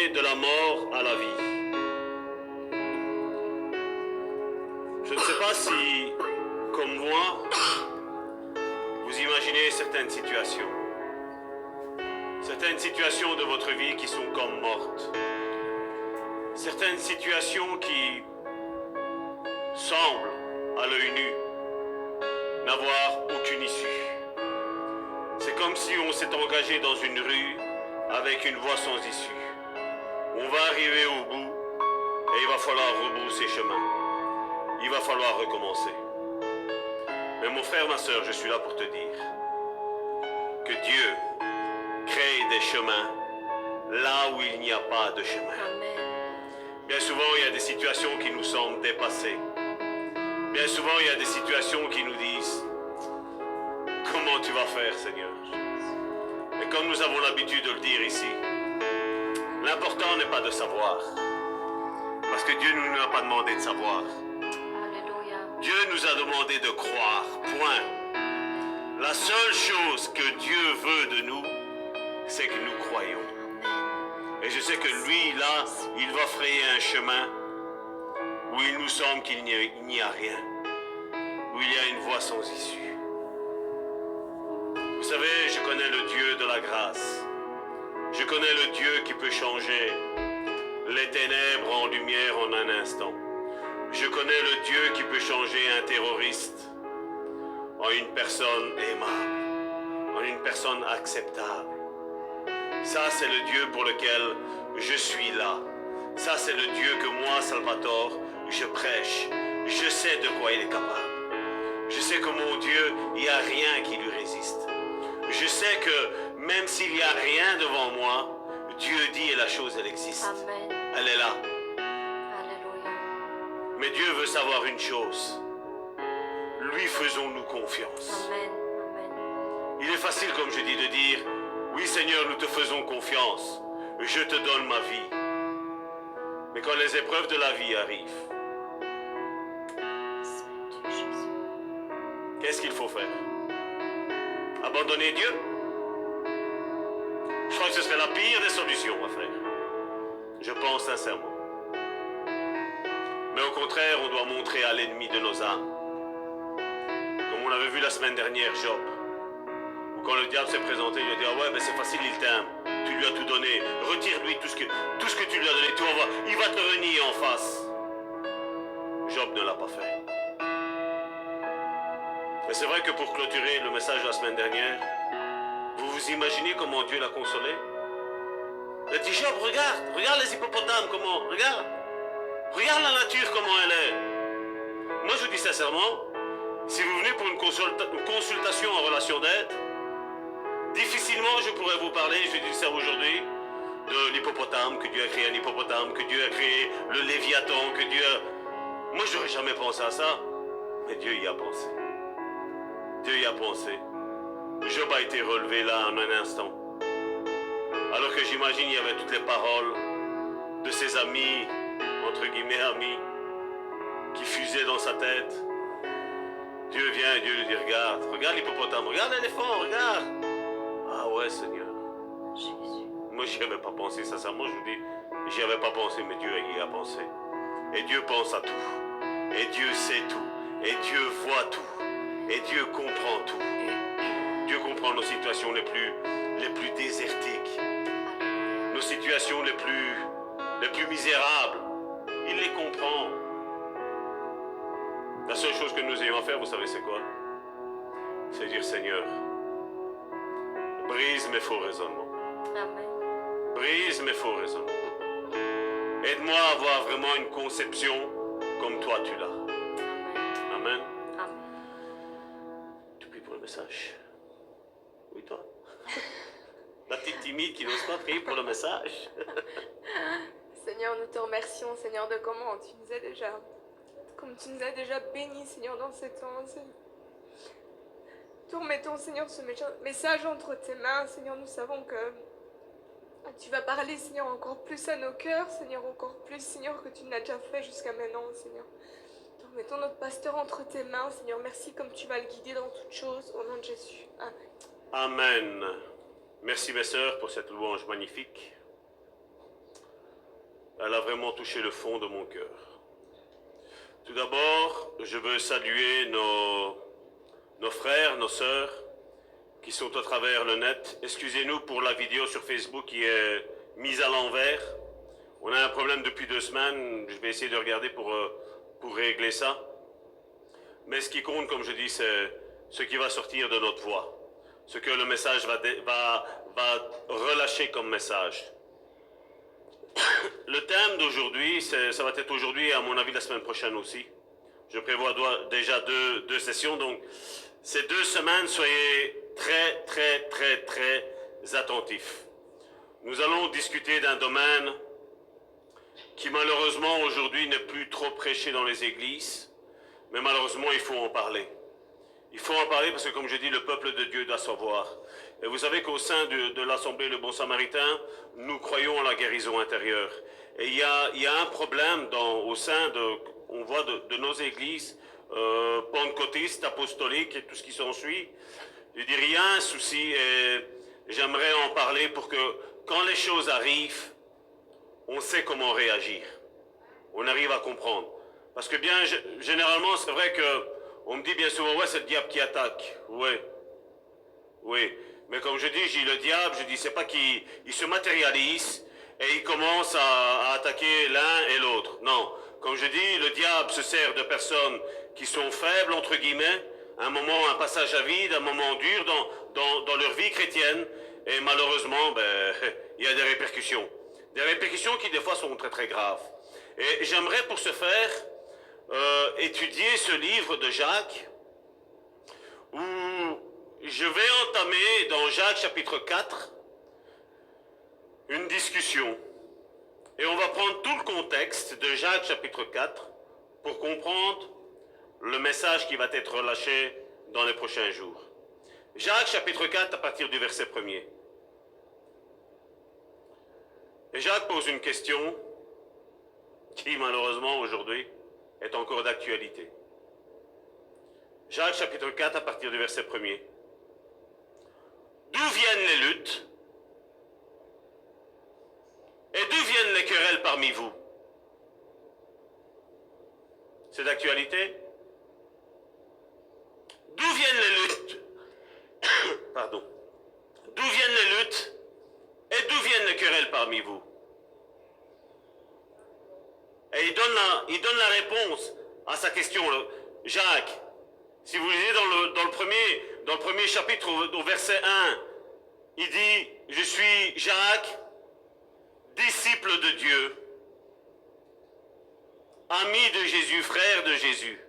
passer de la mort à la vie. Je ne sais pas si, comme moi, vous imaginez certaines situations. Certaines situations de votre vie qui sont comme mortes. Certaines situations qui semblent, à l'œil nu, n'avoir aucune issue. C'est comme si on s'est engagé dans une rue avec une voie sans issue. On va arriver au bout et il va falloir rebrousser chemin. Il va falloir recommencer. Mais mon frère, ma soeur, je suis là pour te dire que Dieu crée des chemins là où il n'y a pas de chemin. Amen. Bien souvent, il y a des situations qui nous semblent dépassées. Bien souvent, il y a des situations qui nous disent « Comment tu vas faire, Seigneur ?» Et comme nous avons l'habitude de le dire ici, l'important n'est pas de savoir. Parce que Dieu ne nous a pas demandé de savoir. Alléluia. Dieu nous a demandé de croire, point. La seule chose que Dieu veut de nous, c'est que nous croyons. Et je sais que lui, là, il va frayer un chemin où il nous semble qu'il n'y a rien, où il y a une voie sans issue. Vous savez, je connais le Dieu de la grâce. Je connais le Dieu qui peut changer les ténèbres en lumière en un instant. Je connais le Dieu qui peut changer un terroriste en une personne aimable, en une personne acceptable. Ça, c'est le Dieu pour lequel je suis là. Ça, c'est le Dieu que moi, Salvatore, je prêche. Je sais de quoi il est capable. Je sais que mon Dieu, il n'y a rien qui lui résiste. Je sais que même s'il n'y a rien devant moi, Dieu dit et la chose, elle existe. Amen. Elle est là. Alléluia. Mais Dieu veut savoir une chose. Lui faisons-nous confiance. Amen. Amen. Il est facile, comme je dis, de dire « Oui Seigneur, nous te faisons confiance. Je te donne ma vie. » Mais quand les épreuves de la vie arrivent, Saint Jésus. qu'est-ce qu'il faut faire? Abandonner Dieu? Je crois que ce serait la pire des solutions, ma frère. Je pense sincèrement. Mais au contraire, on doit montrer à l'ennemi de nos âmes. Comme on l'avait vu la semaine dernière, Job. Où quand le diable s'est présenté, il a dit « Ah ouais, ben c'est facile, il t'aime. Tu lui as tout donné. Retire-lui tout ce que tu lui as donné. Tu vas voir, il va te renier en face. » Job ne l'a pas fait. Mais c'est vrai que pour clôturer le message de la semaine dernière, vous vous imaginez comment Dieu l'a consolé? Il a dit Job, regarde les hippopotames, comment, regarde la nature comment elle est. Moi je vous dis sincèrement, si vous venez pour une consultation en relation d'aide, difficilement je pourrais vous parler, je dis ça aujourd'hui, de l'hippopotame, que Dieu a créé un hippopotame, que Dieu a créé le léviathan, que Dieu a... Moi je n'aurais jamais pensé à ça, mais Dieu y a pensé. Dieu y a pensé. Job a été relevé là en un instant. Alors que j'imagine il y avait toutes les paroles de ses amis, entre guillemets amis, qui fusaient dans sa tête. Dieu vient et Dieu lui dit regarde l'hippopotame, regarde l'éléphant, regarde. Ah ouais Seigneur. Jésus. Moi j'y avais pas pensé, sincèrement je vous dis, j'y avais pas pensé, mais Dieu y a pensé. Et Dieu pense à tout. Et Dieu sait tout. Et Dieu voit tout. Et Dieu comprend tout. Dieu comprend nos situations les plus désertiques. Nos situations les plus misérables. Il les comprend. La seule chose que nous ayons à faire, vous savez c'est quoi? C'est dire Seigneur, brise mes faux raisonnements. Amen. Brise mes faux raisonnements. Aide-moi à avoir vraiment une conception comme toi tu l'as. Amen. Amen. Amen. Tu pries pour le message? Oui, toi? La petite timide qui n'ose pas prier pour le message. Seigneur, nous te remercions, Seigneur, de comment tu nous as déjà, comme tu nous as déjà bénis, Seigneur, dans ces temps, Seigneur. Nous remettons, Seigneur, ce message entre tes mains, Seigneur, nous savons que tu vas parler, Seigneur, encore plus à nos cœurs, Seigneur, encore plus, Seigneur, que tu ne l'as déjà fait jusqu'à maintenant, Seigneur. Nous remettons notre pasteur entre tes mains, Seigneur, merci comme tu vas le guider dans toutes choses, au nom de Jésus. Amen. Amen. Merci mes sœurs pour cette louange magnifique. Elle a vraiment touché le fond de mon cœur. Tout d'abord, je veux saluer nos frères, nos sœurs qui sont à travers le net. Excusez-nous pour la vidéo sur Facebook qui est mise à l'envers. On a un problème depuis 2 semaines. Je vais essayer de regarder pour régler ça. Mais ce qui compte, comme je dis, c'est ce qui va sortir de notre voix. Ce que le message va relâcher comme message. Le thème d'aujourd'hui, ça va être aujourd'hui et à mon avis la semaine prochaine aussi. Je prévois déjà deux sessions, donc ces 2 semaines, soyez très, très, très, très attentifs. Nous allons discuter d'un domaine qui malheureusement aujourd'hui n'est plus trop prêché dans les églises, mais malheureusement il faut en parler. Il faut en parler parce que, comme je dis, le peuple de Dieu doit savoir. Et vous savez qu'au sein de l'Assemblée Le Bon Samaritain, nous croyons à la guérison intérieure. Et il y a un problème au sein on voit de nos églises, pentecôtistes, apostoliques et tout ce qui s'ensuit. Je dis, il y a un souci et j'aimerais en parler pour que, quand les choses arrivent, on sait comment réagir. On arrive à comprendre. Parce que bien, généralement, c'est vrai que on me dit bien souvent, ouais, c'est le diable qui attaque. Ouais. Oui. Mais comme je dis, le diable, c'est pas qu'il se matérialise et il commence à attaquer l'un et l'autre. Non. Comme je dis, le diable se sert de personnes qui sont faibles, entre guillemets, un passage à vide, un moment dur dans leur vie chrétienne. Et malheureusement, il y a des répercussions. Des répercussions qui, des fois, sont très, très graves. Et j'aimerais, pour ce faire, étudier ce livre de Jacques, où je vais entamer dans Jacques chapitre 4 une discussion. Et on va prendre tout le contexte de Jacques chapitre 4 pour comprendre le message qui va être relâché dans les prochains jours. Jacques chapitre 4 à partir du verset 1er. Et Jacques pose une question qui malheureusement aujourd'hui est encore d'actualité. Jacques chapitre 4 à partir du verset 1er. D'où viennent les luttes et d'où viennent les querelles parmi vous? C'est d'actualité? D'où viennent les luttes? Pardon. D'où viennent les luttes et d'où viennent les querelles parmi vous? Et il donne la réponse à sa question. Jacques, si vous lisez dans le premier chapitre au verset 1, il dit, je suis Jacques, disciple de Dieu, ami de Jésus, frère de Jésus,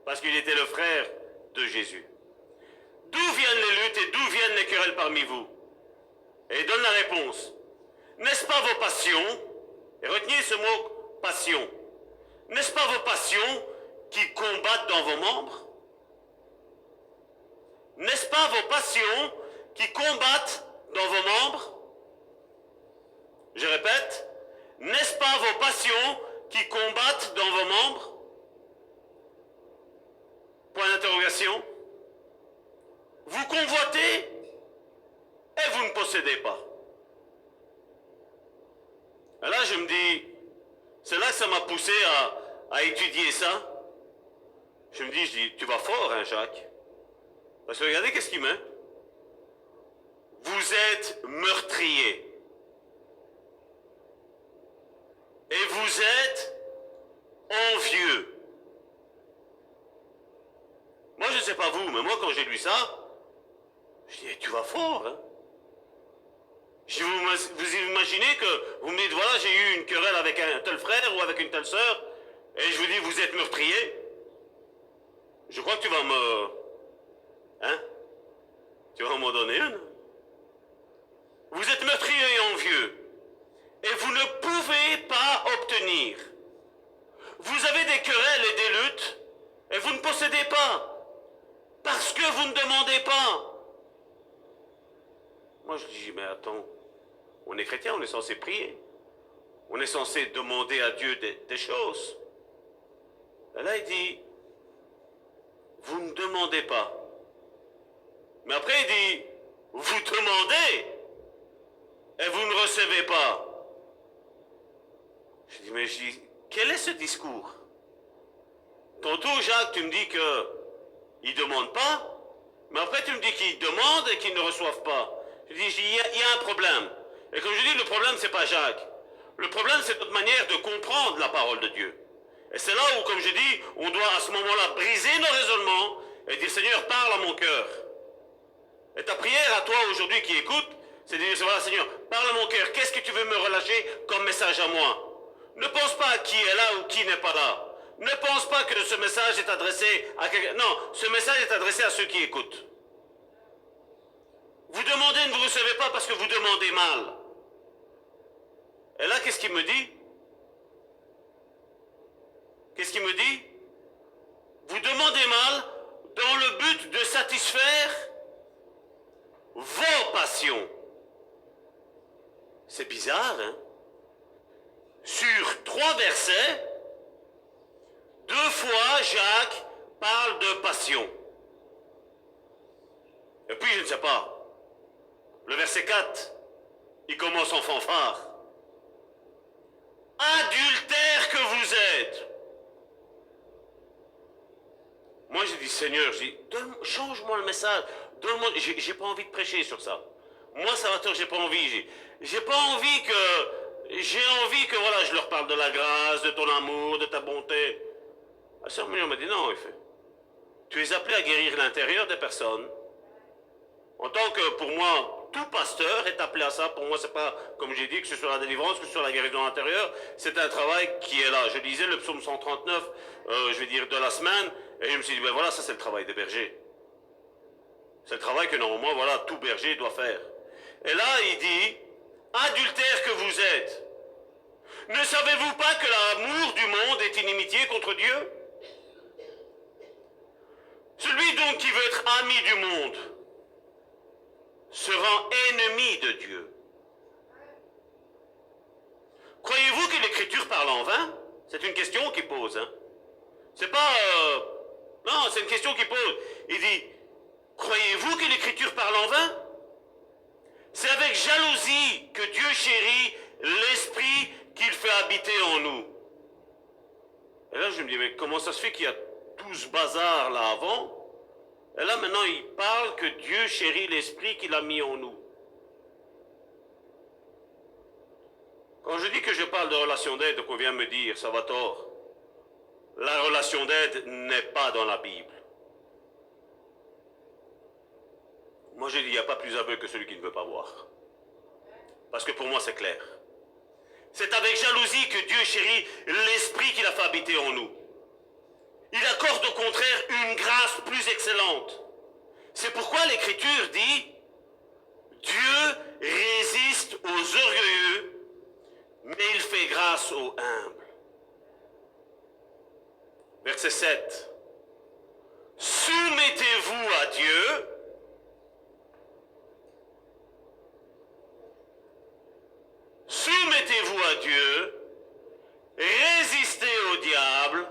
parce qu'il était le frère de Jésus. D'où viennent les luttes et d'où viennent les querelles parmi vous? Et il donne la réponse. N'est-ce pas vos passions? Et retenez ce mot passion. N'est-ce pas vos passions qui combattent dans vos membres? N'est-ce pas vos passions qui combattent dans vos membres? Je répète, n'est-ce pas vos passions qui combattent dans vos membres? Point d'interrogation. Vous convoitez et vous ne possédez pas. Et là, je me dis, c'est là que ça m'a poussé à étudier ça. Je me dis, tu vas fort, hein, Jacques? Parce que regardez qu'est-ce qu'il met. Vous êtes meurtrier. Et vous êtes envieux. Moi, je ne sais pas vous, mais moi, quand j'ai lu ça, je dis, tu vas fort, hein? Vous imaginez que vous me dites, voilà, j'ai eu une querelle avec un tel frère ou avec une telle sœur, et je vous dis, vous êtes meurtrier. Je crois que tu vas Hein? Tu vas m'en donner une? Vous êtes meurtrier et envieux, et vous ne pouvez pas obtenir. Vous avez des querelles et des luttes, et vous ne possédez pas, parce que vous ne demandez pas. Moi, je dis, mais attends, on est chrétien, on est censé prier. On est censé demander à Dieu des choses. Et là, il dit, vous ne demandez pas. Mais après, il dit, vous demandez et vous ne recevez pas. Je dis, Mais je dis, quel est ce discours? Tantôt, Jacques, tu me dis qu'ils ne demandent pas, mais après tu me dis qu'ils demandent et qu'ils ne reçoivent pas. Je dis, il y a un problème. Et comme je dis, le problème, c'est pas Jacques. Le problème, c'est notre manière de comprendre la parole de Dieu. Et c'est là où, comme je dis, on doit à ce moment-là briser nos raisonnements et dire, Seigneur, parle à mon cœur. Et ta prière à toi aujourd'hui qui écoute, c'est de dire, voilà, Seigneur, parle à mon cœur. Qu'est-ce que tu veux me relâcher comme message à moi? Ne pense pas à qui est là ou qui n'est pas là. Ne pense pas que ce message est adressé à quelqu'un. Non, ce message est adressé à ceux qui écoutent. Vous demandez, ne vous recevez pas parce que vous demandez mal. Et là, qu'est-ce qu'il me dit? Qu'est-ce qu'il me dit? Vous demandez mal dans le but de satisfaire vos passions. C'est bizarre, hein? Sur 3 versets, 2 fois Jacques parle de passion. Et puis, je ne sais pas, le verset 4, il commence en fanfare. Adultère que vous êtes. Moi, j'ai dit, Seigneur, change-moi le message. Donne-moi, j'ai pas envie de prêcher sur ça. Moi, Salvatore, j'ai pas envie. J'ai pas envie que... J'ai envie que, voilà, je leur parle de la grâce, de ton amour, de ta bonté. La sœur Mignon m'a dit, non, il fait. Tu es appelé à guérir l'intérieur des personnes. En tant que, pour moi, tout pasteur est appelé à ça. Pour moi, c'est pas, comme j'ai dit, que ce soit la délivrance, que ce soit la guérison intérieure. C'est un travail qui est là. Je lisais le psaume 139, je vais dire, de la semaine, et je me suis dit, ben voilà, ça c'est le travail des bergers. C'est le travail que normalement, voilà, tout berger doit faire. Et là, il dit, adultère que vous êtes, ne savez-vous pas que l'amour du monde est inimitié contre Dieu? Celui donc qui veut être ami du monde se rend ennemi de Dieu. Croyez-vous que l'Écriture parle en vain? C'est une question qu'il pose. Hein? C'est pas... Non, c'est une question qu'il pose. Il dit, croyez-vous que l'Écriture parle en vain? C'est avec jalousie que Dieu chérit l'esprit qu'il fait habiter en nous. Et là, je me dis, mais comment ça se fait qu'il y a tout ce bazar là avant? Et là, maintenant, il parle que Dieu chérit l'esprit qu'il a mis en nous. Quand je dis que je parle de relation d'aide, qu'on vient me dire, Salvatore, la relation d'aide n'est pas dans la Bible. Moi, je dis, il n'y a pas plus aveugle que celui qui ne veut pas voir. Parce que pour moi, c'est clair. C'est avec jalousie que Dieu chérit l'esprit qu'il a fait habiter en nous. Il accorde au contraire une grâce plus excellente. C'est pourquoi l'Écriture dit, Dieu résiste aux orgueilleux, mais il fait grâce aux humbles. Verset 7. Soumettez-vous à Dieu. Soumettez-vous à Dieu. Résistez au diable.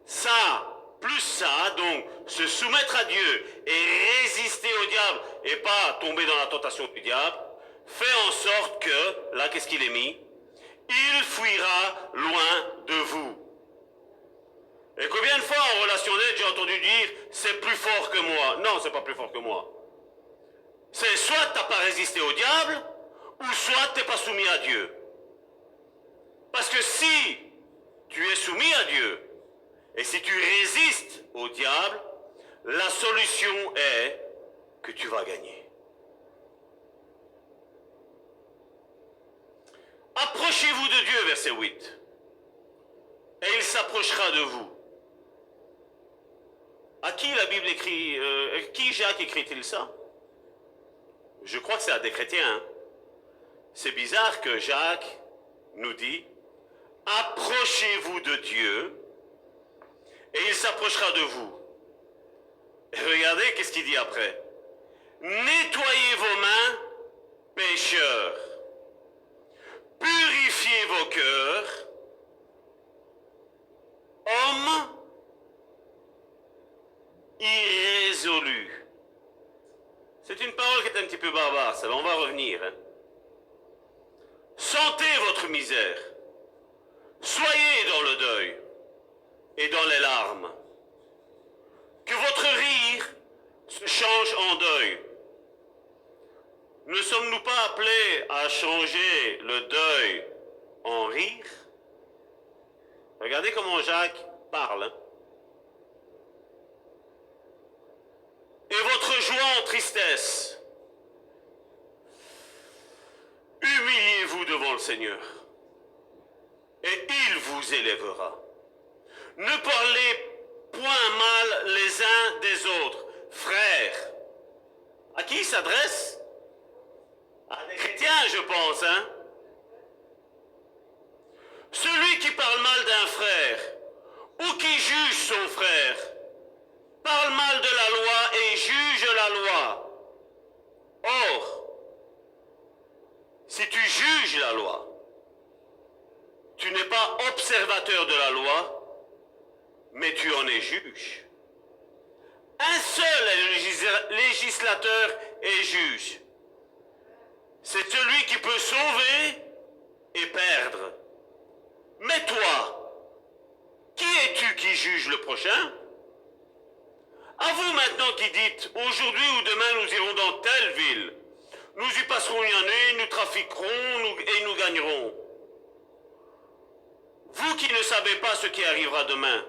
Ça, plus ça, donc se soumettre à Dieu et résister au diable et pas tomber dans la tentation du diable, fait en sorte que, là qu'est-ce qu'il est mis? Il fuira loin de vous. Et combien de fois en relation d'aide j'ai entendu dire c'est plus fort que moi? Non, c'est pas plus fort que moi. C'est soit t'as pas résisté au diable, ou soit t'es pas soumis à Dieu. Parce que si tu es soumis à Dieu, et si tu résistes au diable, la solution est que tu vas gagner. Approchez-vous de Dieu, verset 8, et il s'approchera de vous. À qui la Bible écrit, qui Jacques écrit-il ça? Je crois que c'est à des chrétiens. Hein? C'est bizarre que Jacques nous dit, approchez-vous de Dieu, et il s'approchera de vous. Et regardez qu'est-ce qu'il dit après. Nettoyez vos mains, pécheurs. Purifiez vos cœurs, hommes irrésolus. C'est une parole qui est un petit peu barbare, ça, on va revenir. Hein. Sentez votre misère. Soyez dans le deuil et dans les larmes. Que votre rire se change en deuil. Ne sommes-nous pas appelés à changer le deuil en rire? Regardez comment Jacques parle. Hein? Et votre joie en tristesse. Humiliez-vous devant le Seigneur et il vous élèvera. Ne parlez point mal les uns des autres. Frères, à qui il s'adresse? À des chrétiens, je pense, hein? Celui qui parle mal d'un frère ou qui juge son frère parle mal de la loi et juge la loi. Or, si tu juges la loi, tu n'es pas observateur de la loi, mais tu en es juge. Un seul est le législateur et juge. C'est celui qui peut sauver et perdre. Mais toi, qui es-tu qui juge le prochain? À vous maintenant qui dites, aujourd'hui ou demain nous irons dans telle ville, nous y passerons une année, nous trafiquerons et nous gagnerons. Vous qui ne savez pas ce qui arrivera demain,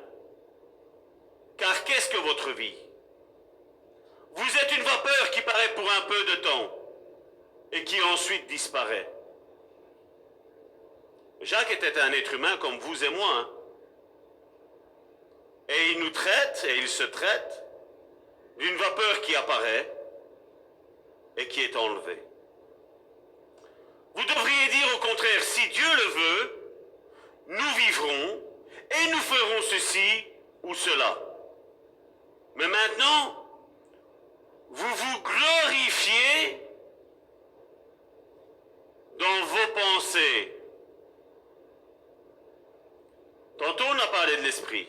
car qu'est-ce que votre vie? Vous êtes une vapeur qui paraît pour un peu de temps et qui ensuite disparaît. Jacques était un être humain comme vous et moi. Hein? Et il nous traite, et il se traite, d'une vapeur qui apparaît et qui est enlevée. Vous devriez dire au contraire, si Dieu le veut, nous vivrons et nous ferons ceci ou cela. Mais maintenant, vous vous glorifiez dans vos pensées. Tantôt, on a parlé de l'esprit.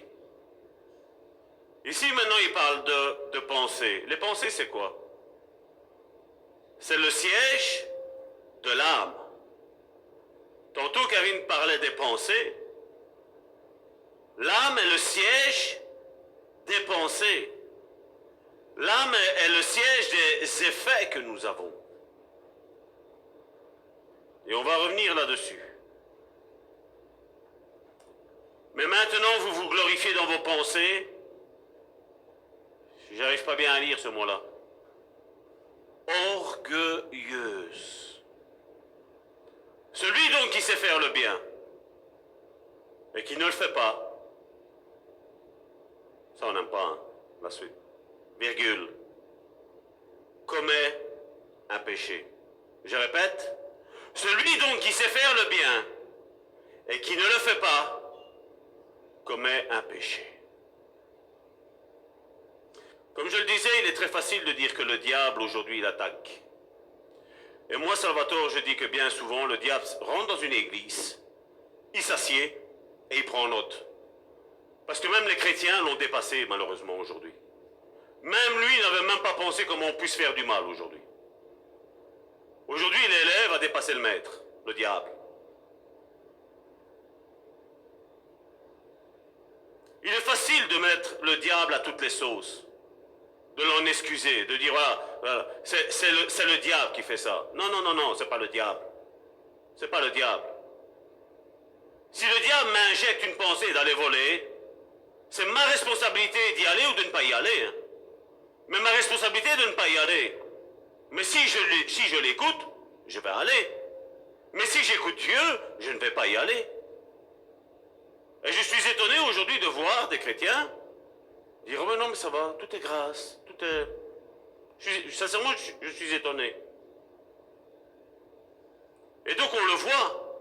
Ici, maintenant, il parle de pensée. Les pensées, c'est quoi? C'est le siège de l'âme. Tantôt, Karine parlait des pensées. L'âme est le siège des pensées. L'âme est le siège des effets que nous avons. Et on va revenir là-dessus. Mais maintenant, vous vous glorifiez dans vos pensées. J'arrive pas bien à lire ce mot-là. Orgueilleuse. Celui donc qui sait faire le bien et qui ne le fait pas, ça on n'aime pas, hein, la suite. Virgule. Commet un péché. Je répète, celui donc qui sait faire le bien et qui ne le fait pas, commet un péché. Comme je le disais, il est très facile de dire que le diable aujourd'hui il attaque. Et moi, Salvatore, je dis que bien souvent, le diable rentre dans une église, il s'assied et il prend note. Parce que même les chrétiens l'ont dépassé malheureusement aujourd'hui. Même lui n'avait même pas pensé comment on puisse faire du mal aujourd'hui. Aujourd'hui, l'élève a dépassé le maître, le diable. Il est facile de mettre le diable à toutes les sauces, de l'en excuser, de dire voilà, c'est le diable qui fait ça. Non, non, non, non, c'est pas le diable. C'est pas le diable. Si le diable m'injecte une pensée d'aller voler, c'est ma responsabilité d'y aller ou de ne pas y aller. Hein. Mais ma responsabilité est de ne pas y aller. Mais si je l'écoute, je vais aller. Mais si j'écoute Dieu, je ne vais pas y aller. Et je suis étonné aujourd'hui de voir des chrétiens dire oh, « mais non, mais ça va, tout est grâce, tout est... » Sincèrement, je suis étonné. Et donc on le voit,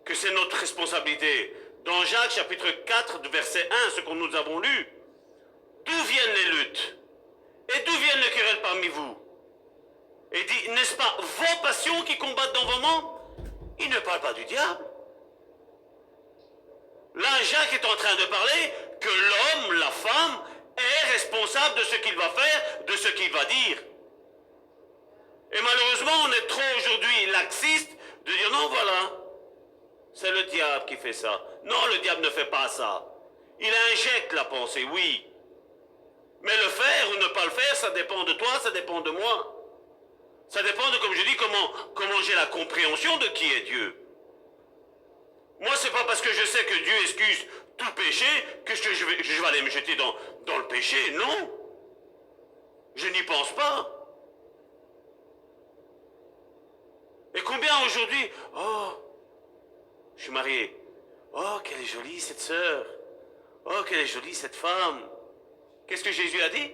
que c'est notre responsabilité. Dans Jacques chapitre 4, verset 1, ce que nous avons lu, d'où viennent les luttes? Et d'où viennent les querelles parmi vous? Et dit, n'est-ce pas vos passions qui combattent dans vos membres? Il ne parle pas du diable. Là, Jacques est en train de parler que l'homme, la femme, est responsable de ce qu'il va faire, de ce qu'il va dire. Et malheureusement, on est trop aujourd'hui laxiste de dire non, voilà, C'est le diable qui fait ça. Non, le diable ne fait pas ça. Il injecte la pensée, oui. Mais le faire ou ne pas le faire, ça dépend de toi, ça dépend de moi. Ça dépend de, comme je dis, comment j'ai la compréhension de qui est Dieu. Moi, c'est pas parce que je sais que Dieu excuse tout péché que je vais aller me jeter dans le péché. Non. Je n'y pense pas. Et combien aujourd'hui, oh, je suis marié. Oh, qu'elle est jolie cette sœur. Oh, qu'elle est jolie cette femme. Qu'est-ce que Jésus a dit?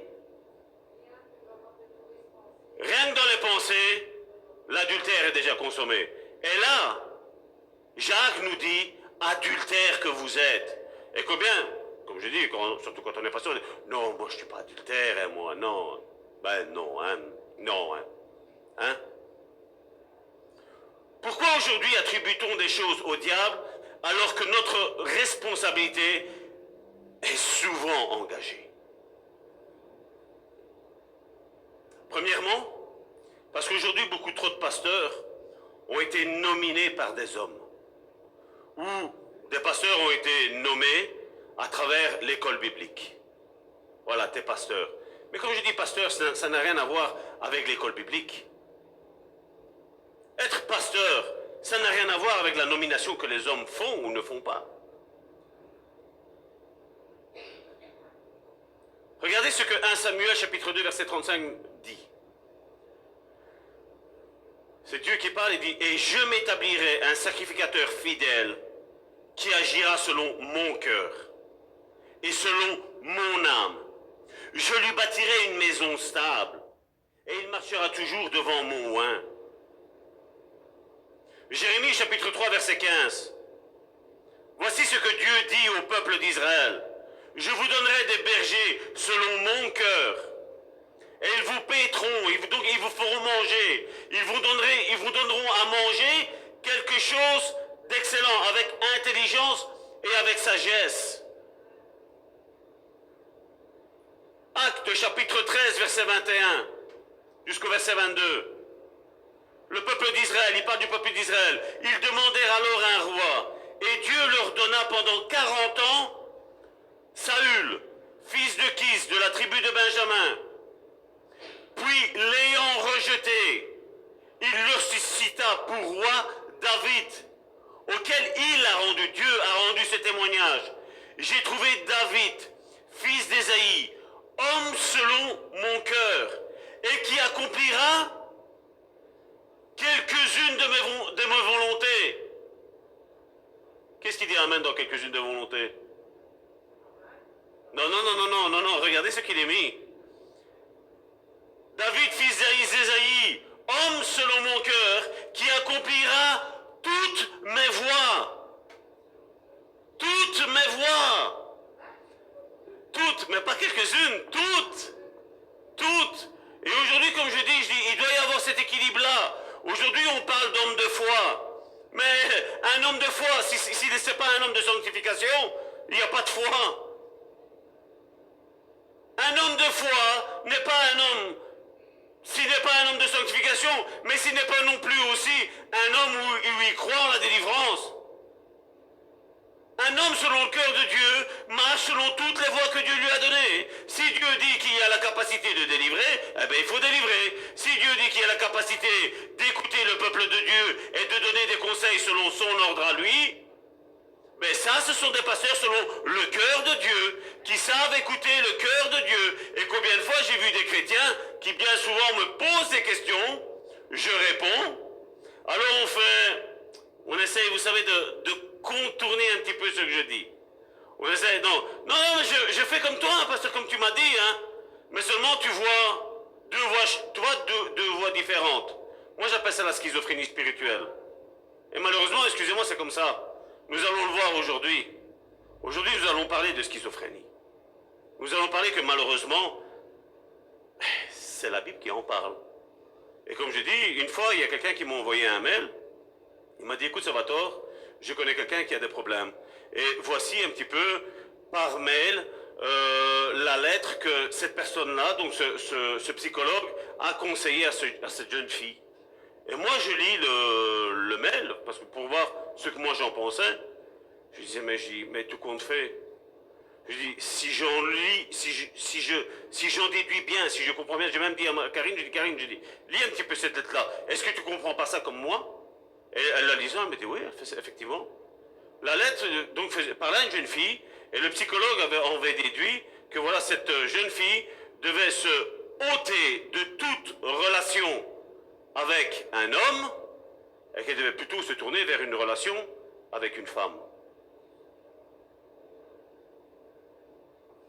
Rien que dans les pensées, l'adultère est déjà consommé. Et là, Jacques nous dit, adultère que vous êtes. Et combien, comme je dis, surtout quand on est pasteur, on dit, non, moi je ne suis pas adultère, hein, moi, non. Ben non, hein, non, hein. Hein? Pourquoi aujourd'hui attribue-t-on des choses au diable alors que notre responsabilité est souvent engagée? Premièrement, parce qu'aujourd'hui beaucoup trop de pasteurs ont été nominés par des hommes, ou des pasteurs ont été nommés à travers l'école biblique. Voilà, t'es pasteur. Mais quand je dis pasteur, ça n'a rien à voir avec l'école biblique. Être pasteur, ça n'a rien à voir avec la nomination que les hommes font ou ne font pas. Regardez ce que 1 Samuel chapitre 2 verset 35 dit. C'est Dieu qui parle, il dit « Et je m'établirai un sacrificateur fidèle qui agira selon mon cœur et selon mon âme. Je lui bâtirai une maison stable et il marchera toujours devant mon oint. » Jérémie chapitre 3 verset 15. Voici ce que Dieu dit au peuple d'Israël. Je vous donnerai des bergers selon mon cœur. Et ils vous paîtront, ils vous feront manger. Ils vous donneront à manger quelque chose d'excellent, avec intelligence et avec sagesse. Actes chapitre 13 verset 21 jusqu'au verset 22. Le peuple d'Israël, il parle du peuple d'Israël. Ils demandèrent alors un roi. Et Dieu leur donna pendant 40 ans Saül, fils de Kis, de la tribu de Benjamin. Puis, l'ayant rejeté, il leur suscita pour roi David, auquel Dieu a rendu ce témoignage. J'ai trouvé David, fils d'Ésaïe, homme selon mon cœur, et qui accomplira quelques-unes de mes volontés. Qu'est-ce qu'il dit amen dans quelques-unes de volontés? Non, regardez ce qu'il est mis. David, fils d'Ésaïe, homme selon mon cœur, qui accomplira toutes mes voies. Toutes mes voies. Toutes, mais pas quelques-unes, toutes. Toutes. Et aujourd'hui, comme je dis, il doit y avoir cet équilibre-là. Aujourd'hui, on parle d'homme de foi. Mais un homme de foi, si n'est pas un homme de sanctification, il n'y a pas de foi. Un homme de foi n'est pas un homme, s'il n'est pas un homme de sanctification, mais s'il n'est pas non plus aussi un homme où il croit en la délivrance. Un homme selon le cœur de Dieu marche selon toutes les voies que Dieu lui a données. Si Dieu dit qu'il y a la capacité de délivrer, eh bien il faut délivrer. Si Dieu dit qu'il y a la capacité d'écouter le peuple de Dieu et de donner des conseils selon son ordre à lui, mais ça, ce sont des pasteurs selon le cœur de Dieu, qui savent écouter le cœur de Dieu. Et combien de fois j'ai vu des chrétiens qui bien souvent me posent des questions, je réponds, alors on essaye, vous savez, de contourner un petit peu ce que je dis. On essaye, non, je fais comme toi, pasteur, comme tu m'as dit, hein, mais seulement tu vois deux voies différentes. Moi, j'appelle ça la schizophrénie spirituelle. Et malheureusement, excusez-moi, c'est comme ça. Nous allons le voir aujourd'hui. Aujourd'hui, nous allons parler de schizophrénie. Nous allons parler que malheureusement, c'est la Bible qui en parle. Et comme je dis, une fois, il y a quelqu'un qui m'a envoyé un mail. Il m'a dit, écoute, Salvatore, je connais quelqu'un qui a des problèmes. Et voici un petit peu, par mail, la lettre que cette personne-là, donc ce psychologue, a conseillé à cette jeune fille. Et moi, je lis le mail, parce que pour voir ce que moi j'en pensais. Je disais, mais tout compte fait. Je dis, si j'en lis, si j'en déduis bien, si je comprends bien, j'ai même dit à Karine, Karine, lis un petit peu cette lettre-là. Est-ce que tu comprends pas ça comme moi? Et elle la lisant, elle me dit, oui, effectivement. La lettre, donc, parlait à une jeune fille, et le psychologue avait déduit que voilà, cette jeune fille devait se ôter de toute relation avec un homme, et qu'elle devait plutôt se tourner vers une relation avec une femme.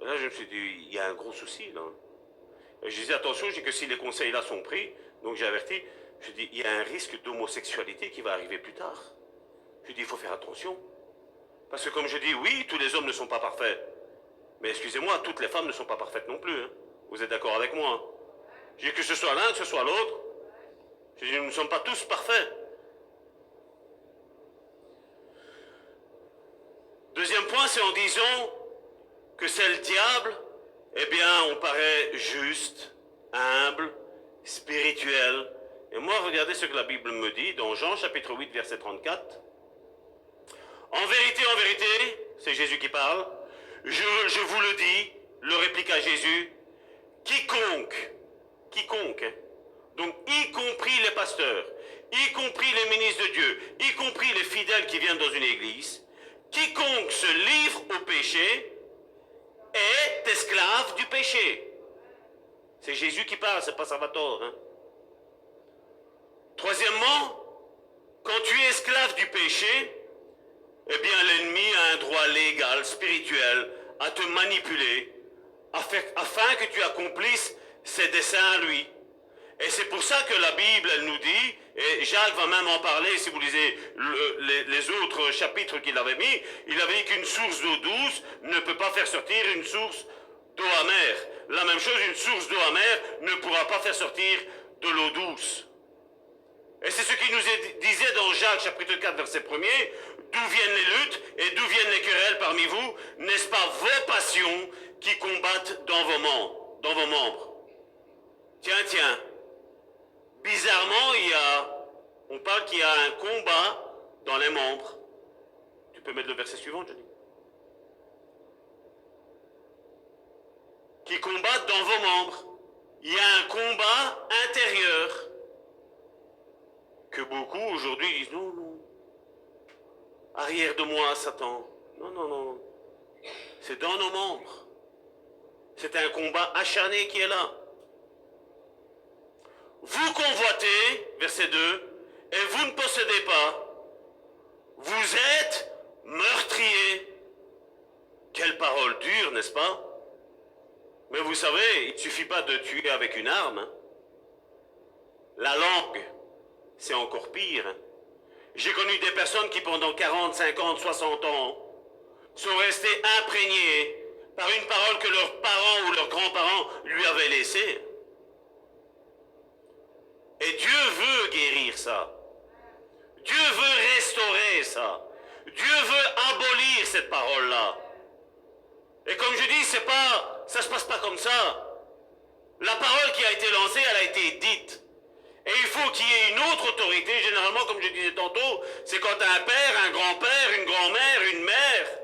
Et là, je me suis dit, il y a un gros souci, là. Et je disais, attention, je dis que si les conseils-là sont pris, donc j'ai averti, je dis, il y a un risque d'homosexualité qui va arriver plus tard. Je dis, il faut faire attention. Parce que comme je dis, oui, tous les hommes ne sont pas parfaits. Mais excusez-moi, toutes les femmes ne sont pas parfaites non plus. Hein. Vous êtes d'accord avec moi? Hein? Je dis que ce soit l'un, que ce soit l'autre. Je dis, nous ne sommes pas tous parfaits. Deuxième point, c'est en disant que c'est le diable, eh bien, on paraît juste, humble, spirituel. Et moi, regardez ce que la Bible me dit dans Jean chapitre 8, verset 34. En vérité, c'est Jésus qui parle, je vous le dis, le répliqua Jésus, quiconque, hein, donc y compris les pasteurs, y compris les ministres de Dieu, y compris les fidèles qui viennent dans une église, quiconque se livre au péché est esclave du péché. C'est Jésus qui parle, c'est pas Salvatore. Hein. Troisièmement, quand tu es esclave du péché, eh bien l'ennemi a un droit légal, spirituel, à te manipuler, afin que tu accomplisses ses desseins à lui. Et c'est pour ça que la Bible, elle nous dit, et Jacques va même en parler si vous lisez les autres chapitres qu'il avait mis, il avait dit qu'une source d'eau douce ne peut pas faire sortir une source d'eau amère. La même chose, une source d'eau amère ne pourra pas faire sortir de l'eau douce. Et c'est ce qu'il nous disait dans Jacques chapitre 4 verset 1er, d'où viennent les luttes et d'où viennent les querelles parmi vous, n'est-ce pas vos passions qui combattent dans vos membres? Tiens, bizarrement, on parle qu'il y a un combat dans les membres. Tu peux mettre le verset suivant, Johnny. Qui combattent dans vos membres. Il y a un combat intérieur que beaucoup aujourd'hui disent non. Arrière de moi, Satan. Non. C'est dans nos membres. C'est un combat acharné qui est là. Vous convoitez, verset 2, et vous ne possédez pas. Vous êtes meurtriers. Quelle parole dure, n'est-ce pas? Mais vous savez, il ne suffit pas de tuer avec une arme. Hein. La langue, c'est encore pire. Hein. J'ai connu des personnes qui pendant 40, 50, 60 ans sont restées imprégnées par une parole que leurs parents ou leurs grands-parents lui avaient laissée. Et Dieu veut guérir ça. Dieu veut restaurer ça. Dieu veut abolir cette parole-là. Et comme je dis, ça se passe pas comme ça. La parole qui a été lancée, elle a été dite. Et il faut qu'il y ait une autre autorité. Généralement, comme je disais tantôt, c'est quand un père, un grand-père, une grand-mère, une mère,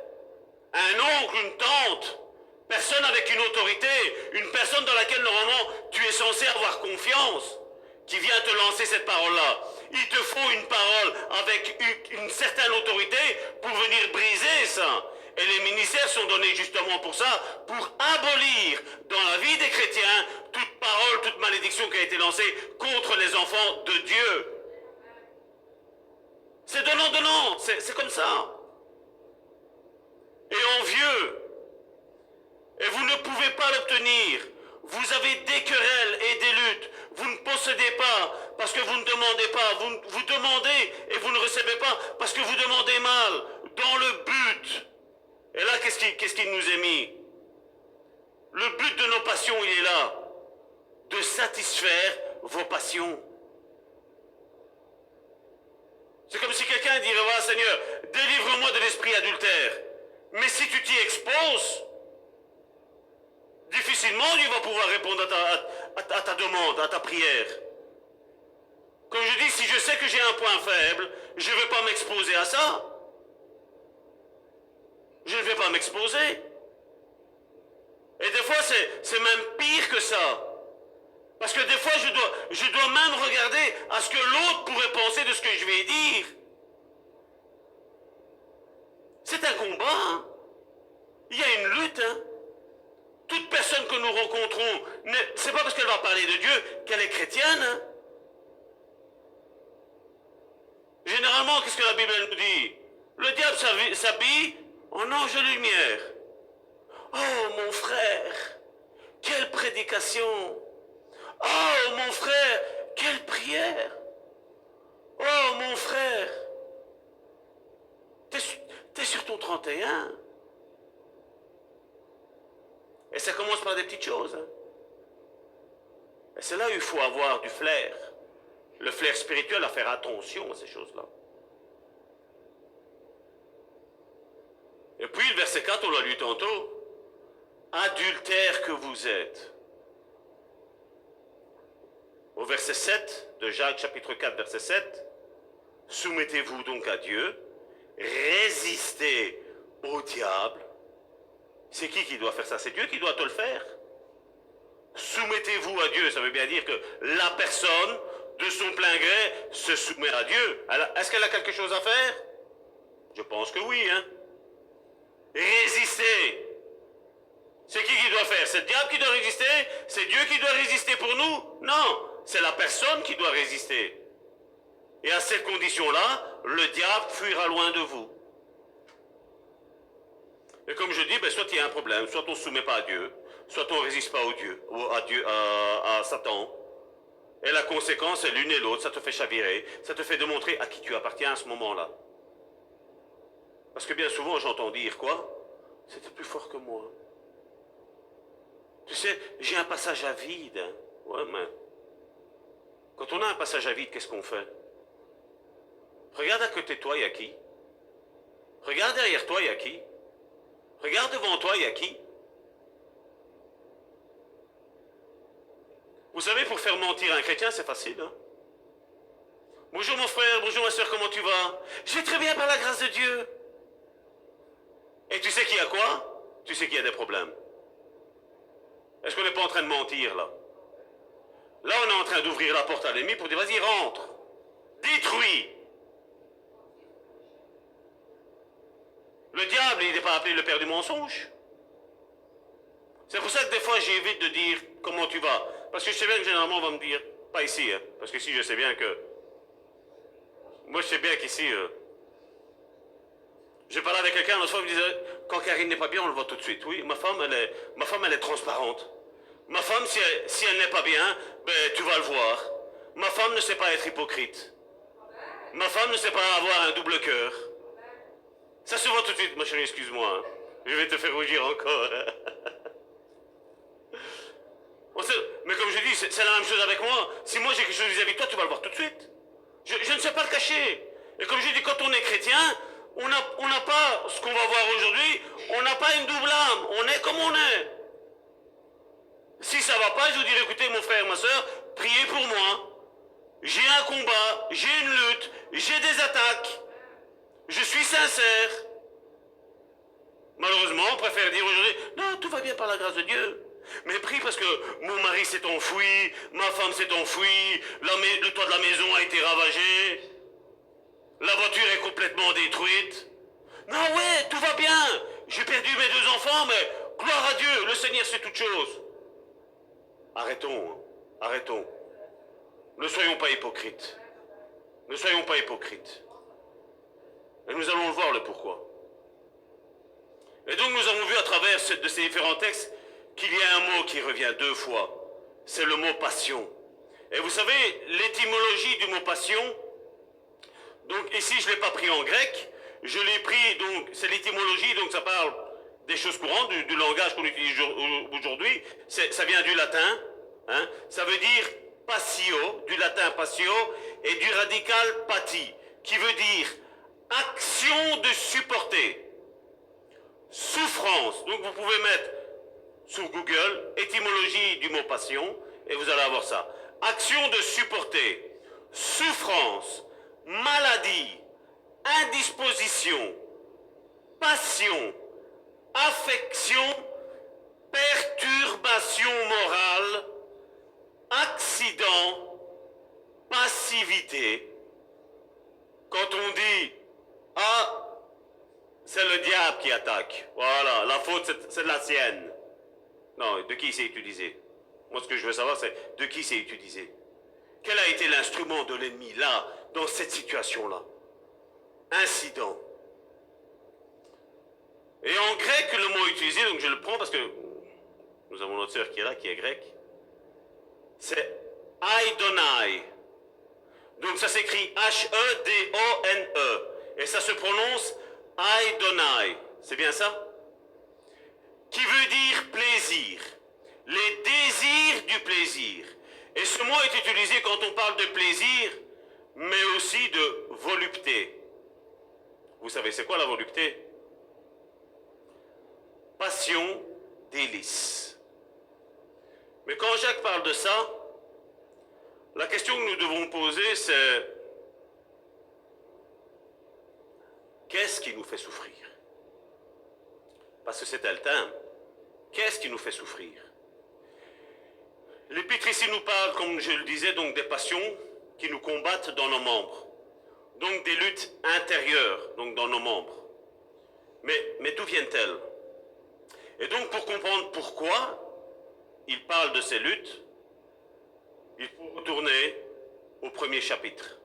un oncle, une tante, personne avec une autorité, une personne dans laquelle normalement tu es censé avoir confiance, qui vient te lancer cette parole-là. Il te faut une parole avec une certaine autorité pour venir briser ça. Et les ministères sont donnés justement pour ça, pour abolir dans la vie des chrétiens toute parole, toute malédiction qui a été lancée contre les enfants de Dieu. C'est donnant, c'est comme ça. Et envieux. Et vous ne pouvez pas l'obtenir. Vous avez des querelles et des luttes. Vous ne possédez pas parce que vous ne demandez pas. Vous demandez et vous ne recevez pas parce que vous demandez mal. Dans le but. Et là, qu'est-ce qu'il nous est mis? Le but de nos passions, il est là. De satisfaire vos passions. C'est comme si quelqu'un dirait, voilà Seigneur, délivre-moi de l'esprit adultère. Mais si tu t'y exposes, difficilement Dieu va pouvoir répondre à ta demande, à ta prière. Comme je dis, si je sais que j'ai un point faible, je ne vais pas m'exposer à ça. Je ne vais pas m'exposer. Et des fois, c'est même pire que ça. Parce que des fois, je dois même regarder à ce que l'autre pourrait penser de ce que je vais dire. C'est un combat, hein. Il y a une lutte, hein. Toute personne que nous rencontrons, c'est pas parce qu'elle va parler de Dieu qu'elle est chrétienne, hein. Généralement, qu'est-ce que la Bible nous dit? Le diable s'habille en ange de lumière. Oh, mon frère, quelle prédication! Oh, mon frère, quelle prière! Oh, mon frère, t'es sur ton 31. Et ça commence par des petites choses, hein. Et c'est là où il faut avoir du flair. Le flair spirituel, à faire attention à ces choses-là. Et puis le verset 4, on l'a lu tantôt. Adultère que vous êtes. Au verset 7 de Jacques chapitre 4, verset 7. Soumettez-vous donc à Dieu. Résistez au diable. C'est qui doit faire ça? C'est Dieu qui doit te le faire. Soumettez-vous à Dieu. Ça veut bien dire que la personne, de son plein gré, se soumet à Dieu. Est-ce qu'elle a quelque chose à faire? Je pense que oui, hein. Résister. C'est qui doit faire? C'est le diable qui doit résister? C'est Dieu qui doit résister pour nous? Non, c'est la personne qui doit résister. Et à cette condition-là, le diable fuira loin de vous. Et comme je dis, soit il y a un problème, soit on ne se soumet pas à Dieu, soit on ne résiste pas à Satan. Et la conséquence, c'est l'une et l'autre, ça te fait chavirer, ça te fait démontrer à qui tu appartiens à ce moment-là. Parce que bien souvent, j'entends dire quoi? C'était plus fort que moi. Tu sais, j'ai un passage à vide. Hein. Ouais, mais quand on a un passage à vide, qu'est-ce qu'on fait? Regarde à côté de toi, il y a qui? Regarde derrière toi, il y a qui? Regarde devant toi, il y a qui? Vous savez, pour faire mentir un chrétien, c'est facile. Hein? Bonjour mon frère, bonjour ma soeur, comment tu vas? Je vais très bien par la grâce de Dieu. Et tu sais qu'il y a quoi? Tu sais qu'il y a des problèmes. Est-ce qu'on n'est pas en train de mentir là? Là, on est en train d'ouvrir la porte à l'ennemi pour dire vas-y, rentre. Détruis. Le diable, il n'est pas appelé le père du mensonge. C'est pour ça que des fois, j'évite de dire comment tu vas. Parce que je sais bien que généralement, on va me dire, pas ici, hein, parce que ici, je sais bien que... Moi, je sais bien qu'ici... J'ai parlé avec quelqu'un, l'autre fois, il me disait, quand Karine n'est pas bien, on le voit tout de suite. Oui, ma femme, elle est transparente. Ma femme, si elle n'est pas bien, tu vas le voir. Ma femme ne sait pas être hypocrite. Ma femme ne sait pas avoir un double cœur. Ça se voit tout de suite, ma chérie, excuse-moi. Hein. Je vais te faire rougir encore. Mais comme je dis, c'est la même chose avec moi. Si moi j'ai quelque chose vis-à-vis de toi, tu vas le voir tout de suite. Je ne sais pas le cacher. Et comme je dis, quand on est chrétien, on n'a pas ce qu'on va voir aujourd'hui, on n'a pas une double âme. On est comme on est. Si ça ne va pas, je vous dirai, écoutez, mon frère, ma soeur, priez pour moi. J'ai un combat, j'ai une lutte, j'ai des attaques. Je suis sincère. Malheureusement, on préfère dire aujourd'hui, non, tout va bien par la grâce de Dieu. Mais prie parce que mon mari s'est enfoui, ma femme s'est enfuie, le toit de la maison a été ravagé, la voiture est complètement détruite. Non, ouais, tout va bien. J'ai perdu mes 2 enfants, mais gloire à Dieu, le Seigneur sait toutes choses. Arrêtons, hein. Arrêtons. Ne soyons pas hypocrites. Ne soyons pas hypocrites. Et nous allons le voir le pourquoi. Et donc nous avons vu à travers de ces différents textes qu'il y a un mot qui revient 2 fois. C'est le mot passion. Et vous savez, l'étymologie du mot passion, donc ici je ne l'ai pas pris en grec, je l'ai pris, donc c'est l'étymologie, donc ça parle des choses courantes, du langage qu'on utilise aujourd'hui. Ça vient du latin, hein, ça veut dire passio, du latin passio, et du radical pati, qui veut dire action de supporter. Souffrance. Donc vous pouvez mettre sur Google étymologie du mot passion et vous allez avoir ça. Action de supporter. souffrance, maladie, indisposition, passion, affection, perturbation morale, accident, passivité. Quand on dit « Ah, c'est le diable qui attaque. Voilà, la faute, c'est de la sienne. » Non, de qui c'est utilisé? Moi, ce que je veux savoir, c'est de qui c'est utilisé. Quel a été l'instrument de l'ennemi, là, dans cette situation-là? Incident. Et en grec, le mot utilisé, donc je le prends parce que nous avons notre sœur qui est là, qui est grecque, c'est Aidonai. Donc ça s'écrit H-E-D-O-N-E. Et ça se prononce Aidonai. C'est bien ça? Qui veut dire plaisir. Les désirs du plaisir. Et ce mot est utilisé quand on parle de plaisir, mais aussi de volupté. Vous savez, c'est quoi la volupté? Passion, délice. Mais quand Jacques parle de ça, la question que nous devons poser, c'est qu'est-ce qui nous fait souffrir? Parce que c'est le thème. Qu'est-ce qui nous fait souffrir? L'Épître ici nous parle, comme je le disais, donc des passions qui nous combattent dans nos membres. Donc des luttes intérieures, donc dans nos membres. Mais d'où viennent-elles? Et donc pour comprendre pourquoi il parle de ces luttes, il faut retourner au premier chapitre.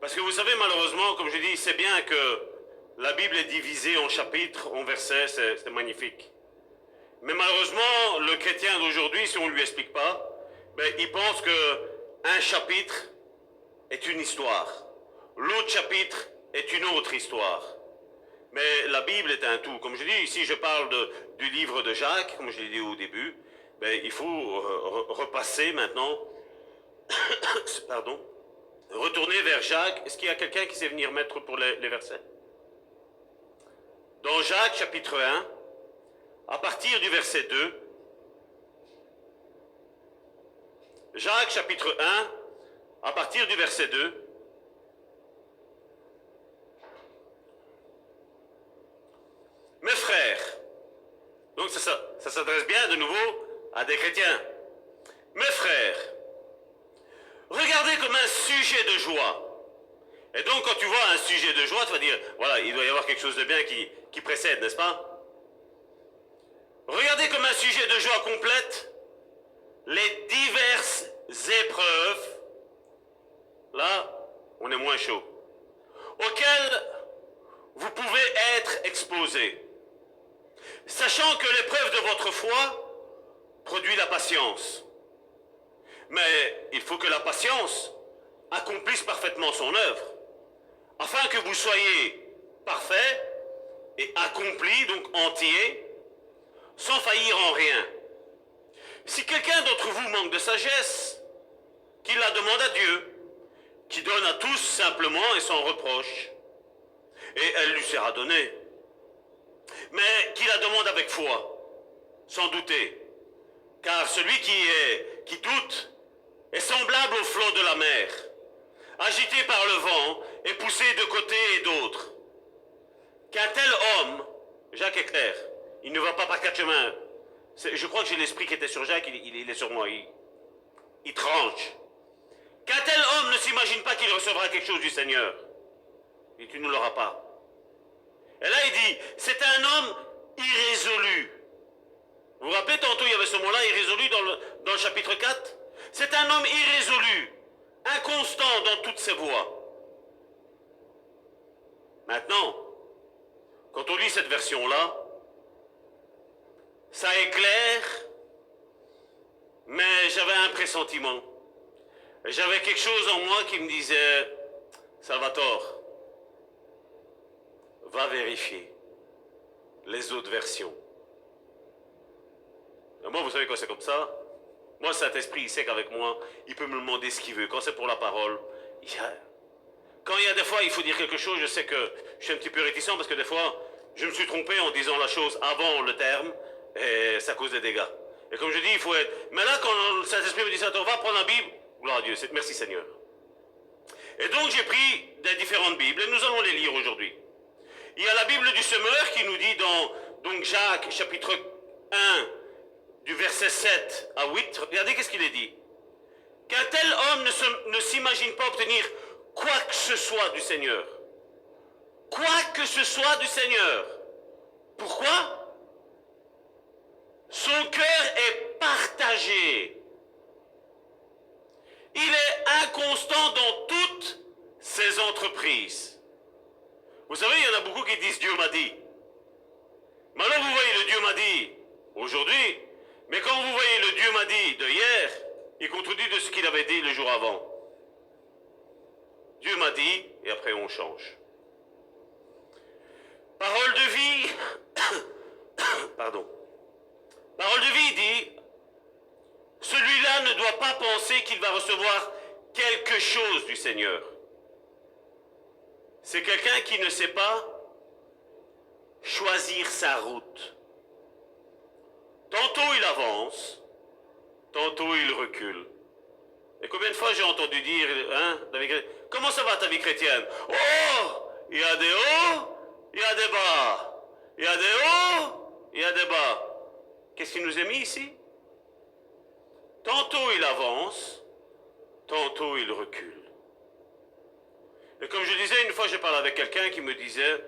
Parce que vous savez, malheureusement, comme je dis, c'est bien que la Bible est divisée en chapitres, en versets, c'est magnifique. Mais malheureusement, le chrétien d'aujourd'hui, si on ne lui explique pas, ben, il pense qu'un chapitre est une histoire. L'autre chapitre est une autre histoire. Mais la Bible est un tout. Comme je dis, ici je parle du livre de Jacques, comme je l'ai dit au début, ben, il faut repasser maintenant, pardon, retourner vers Jacques. Est-ce qu'il y a quelqu'un qui sait venir mettre pour les versets? Dans Jacques chapitre 1, à partir du verset 2, Jacques chapitre 1, à partir du verset 2, mes frères, donc ça s'adresse bien de nouveau à des chrétiens. Mes frères, regardez comme un sujet de joie. Et donc quand tu vois un sujet de joie, tu vas dire, voilà, il doit y avoir quelque chose de bien qui précède, n'est-ce pas? Regardez comme un sujet de joie complète les diverses épreuves, là, on est moins chaud, auxquelles vous pouvez être exposés. Sachant que l'épreuve de votre foi produit la patience. Mais il faut que la patience accomplisse parfaitement son œuvre, afin que vous soyez parfaits et accomplis, donc entiers, sans faillir en rien. Si quelqu'un d'entre vous manque de sagesse, qu'il la demande à Dieu, qui donne à tous simplement et sans reproche, et elle lui sera donnée. Mais qui la demande avec foi, sans douter. Car celui qui doute est semblable au flot de la mer, agité par le vent et poussé de côté et d'autre. Qu'un tel homme, Jacques est clair, il ne va pas par quatre chemins. Je crois que j'ai l'esprit qui était sur Jacques, il est sur moi, il tranche. Qu'un tel homme ne s'imagine pas qu'il recevra quelque chose du Seigneur. Et tu ne l'auras pas. Et là, il dit, c'est un homme irrésolu. Vous vous rappelez, tantôt, il y avait ce mot-là, irrésolu, dans le chapitre 4? C'est un homme irrésolu, inconstant dans toutes ses voies. Maintenant, quand on lit cette version-là, ça éclaire, mais j'avais un pressentiment. J'avais quelque chose en moi qui me disait, Salvatore, va vérifier les autres versions. Et moi, vous savez quand c'est comme ça, moi, Saint-Esprit, il sait qu'avec moi, il peut me demander ce qu'il veut. Quand c'est pour la parole, quand il y a des fois, il faut dire quelque chose, je sais que je suis un petit peu réticent parce que des fois, je me suis trompé en disant la chose avant le terme et ça cause des dégâts. Et comme je dis, il faut être... Mais là, quand le Saint-Esprit me dit ça, on va prendre la Bible, gloire à Dieu, merci Seigneur. Et donc j'ai pris des différentes Bibles et nous allons les lire aujourd'hui. Il y a la Bible du semeur qui nous dit dans donc Jacques chapitre 1 du verset 7 à 8, regardez qu'est-ce qu'il est dit. Qu'un tel homme ne s'imagine pas obtenir quoi que ce soit du Seigneur. Quoi que ce soit du Seigneur. Pourquoi? Son cœur est partagé. Il est inconstant dans toutes ses entreprises. Vous savez, il y en a beaucoup qui disent Dieu m'a dit. Mais alors vous voyez le Dieu m'a dit aujourd'hui, mais quand vous voyez le Dieu m'a dit de hier, il contredit de ce qu'il avait dit le jour avant. Dieu m'a dit, et après on change. Parole de vie, pardon. Parole de vie dit, celui-là ne doit pas penser qu'il va recevoir quelque chose du Seigneur. C'est quelqu'un qui ne sait pas choisir sa route. Tantôt il avance, tantôt il recule. Et combien de fois j'ai entendu dire, hein, comment ça va ta vie chrétienne? Oh, il y a des hauts, il y a des bas. Il y a des hauts, il y a des bas. Qu'est-ce qu'il nous a mis ici? Tantôt il avance, tantôt il recule. Et comme je disais, une fois j'ai parlé avec quelqu'un qui me disait,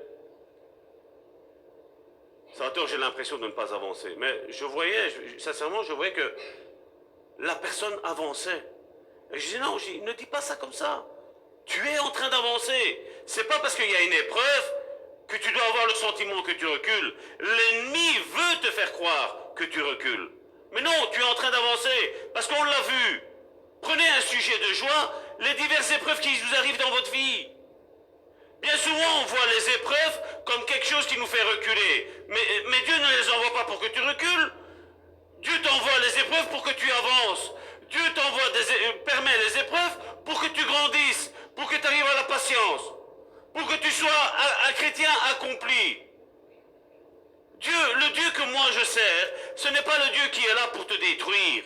Salvatore, j'ai l'impression de ne pas avancer. Mais sincèrement, je voyais que la personne avançait. Et je disais, non, ne dis pas ça comme ça. Tu es en train d'avancer. C'est pas parce qu'il y a une épreuve que tu dois avoir le sentiment que tu recules. L'ennemi veut te faire croire que tu recules. Mais non, tu es en train d'avancer, parce qu'on l'a vu. Prenez un sujet de joie, les diverses épreuves qui vous arrivent dans votre vie. Bien souvent, on voit les épreuves comme quelque chose qui nous fait reculer. Mais Dieu ne les envoie pas pour que tu recules. Dieu t'envoie les épreuves pour que tu avances. Dieu permet les épreuves pour que tu grandisses, pour que tu arrives à la patience, pour que tu sois un chrétien accompli. Le Dieu que moi je sers, ce n'est pas le Dieu qui est là pour te détruire,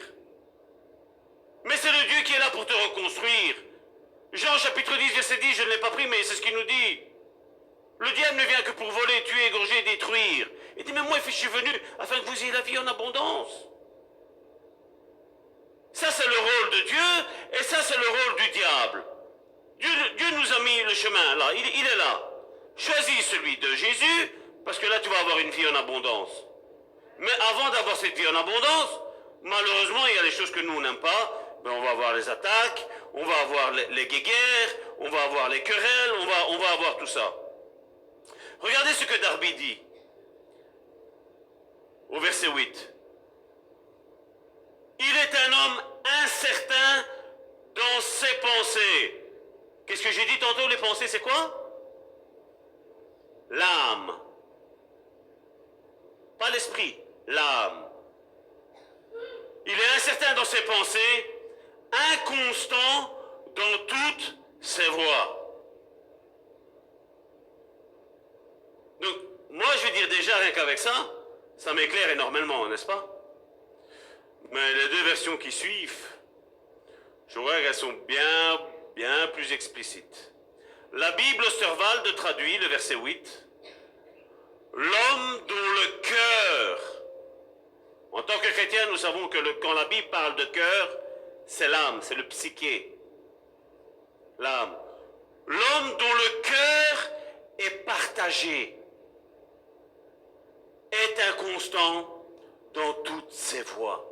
mais c'est le Dieu qui est là pour te reconstruire. Jean chapitre 10, verset 10, je ne l'ai pas pris, mais c'est ce qu'il nous dit. Le diable ne vient que pour voler, tuer, égorger, détruire. Il dit, mais moi, je suis venu afin que vous ayez la vie en abondance. Ça, c'est le rôle de Dieu, et ça, c'est le rôle du diable. Dieu nous a mis le chemin, là, il est là. Choisis celui de Jésus, parce que là, tu vas avoir une vie en abondance. Mais avant d'avoir cette vie en abondance, malheureusement, il y a des choses que nous, on n'aime pas. Ben, on va avoir les attaques, on va avoir les guéguerres, on va avoir les querelles, on va avoir tout ça. Regardez ce que Darby dit, au verset 8. Il est un homme incertain dans ses pensées. Qu'est-ce que j'ai dit tantôt, les pensées, c'est quoi? L'âme. Pas l'esprit, l'âme. Il est incertain dans ses pensées, inconstant dans toutes ses voies. Donc, moi je vais dire déjà, rien qu'avec ça m'éclaire énormément, n'est-ce pas? Mais les deux versions qui suivent, je vois qu'elles sont bien plus explicites. La Bible Osterwald traduit le verset 8, l'homme dont le cœur. En tant que chrétien, nous savons que quand la Bible parle de cœur, c'est l'âme, c'est le psyché. L'âme. L'homme dont le cœur est partagé est inconstant dans toutes ses voies.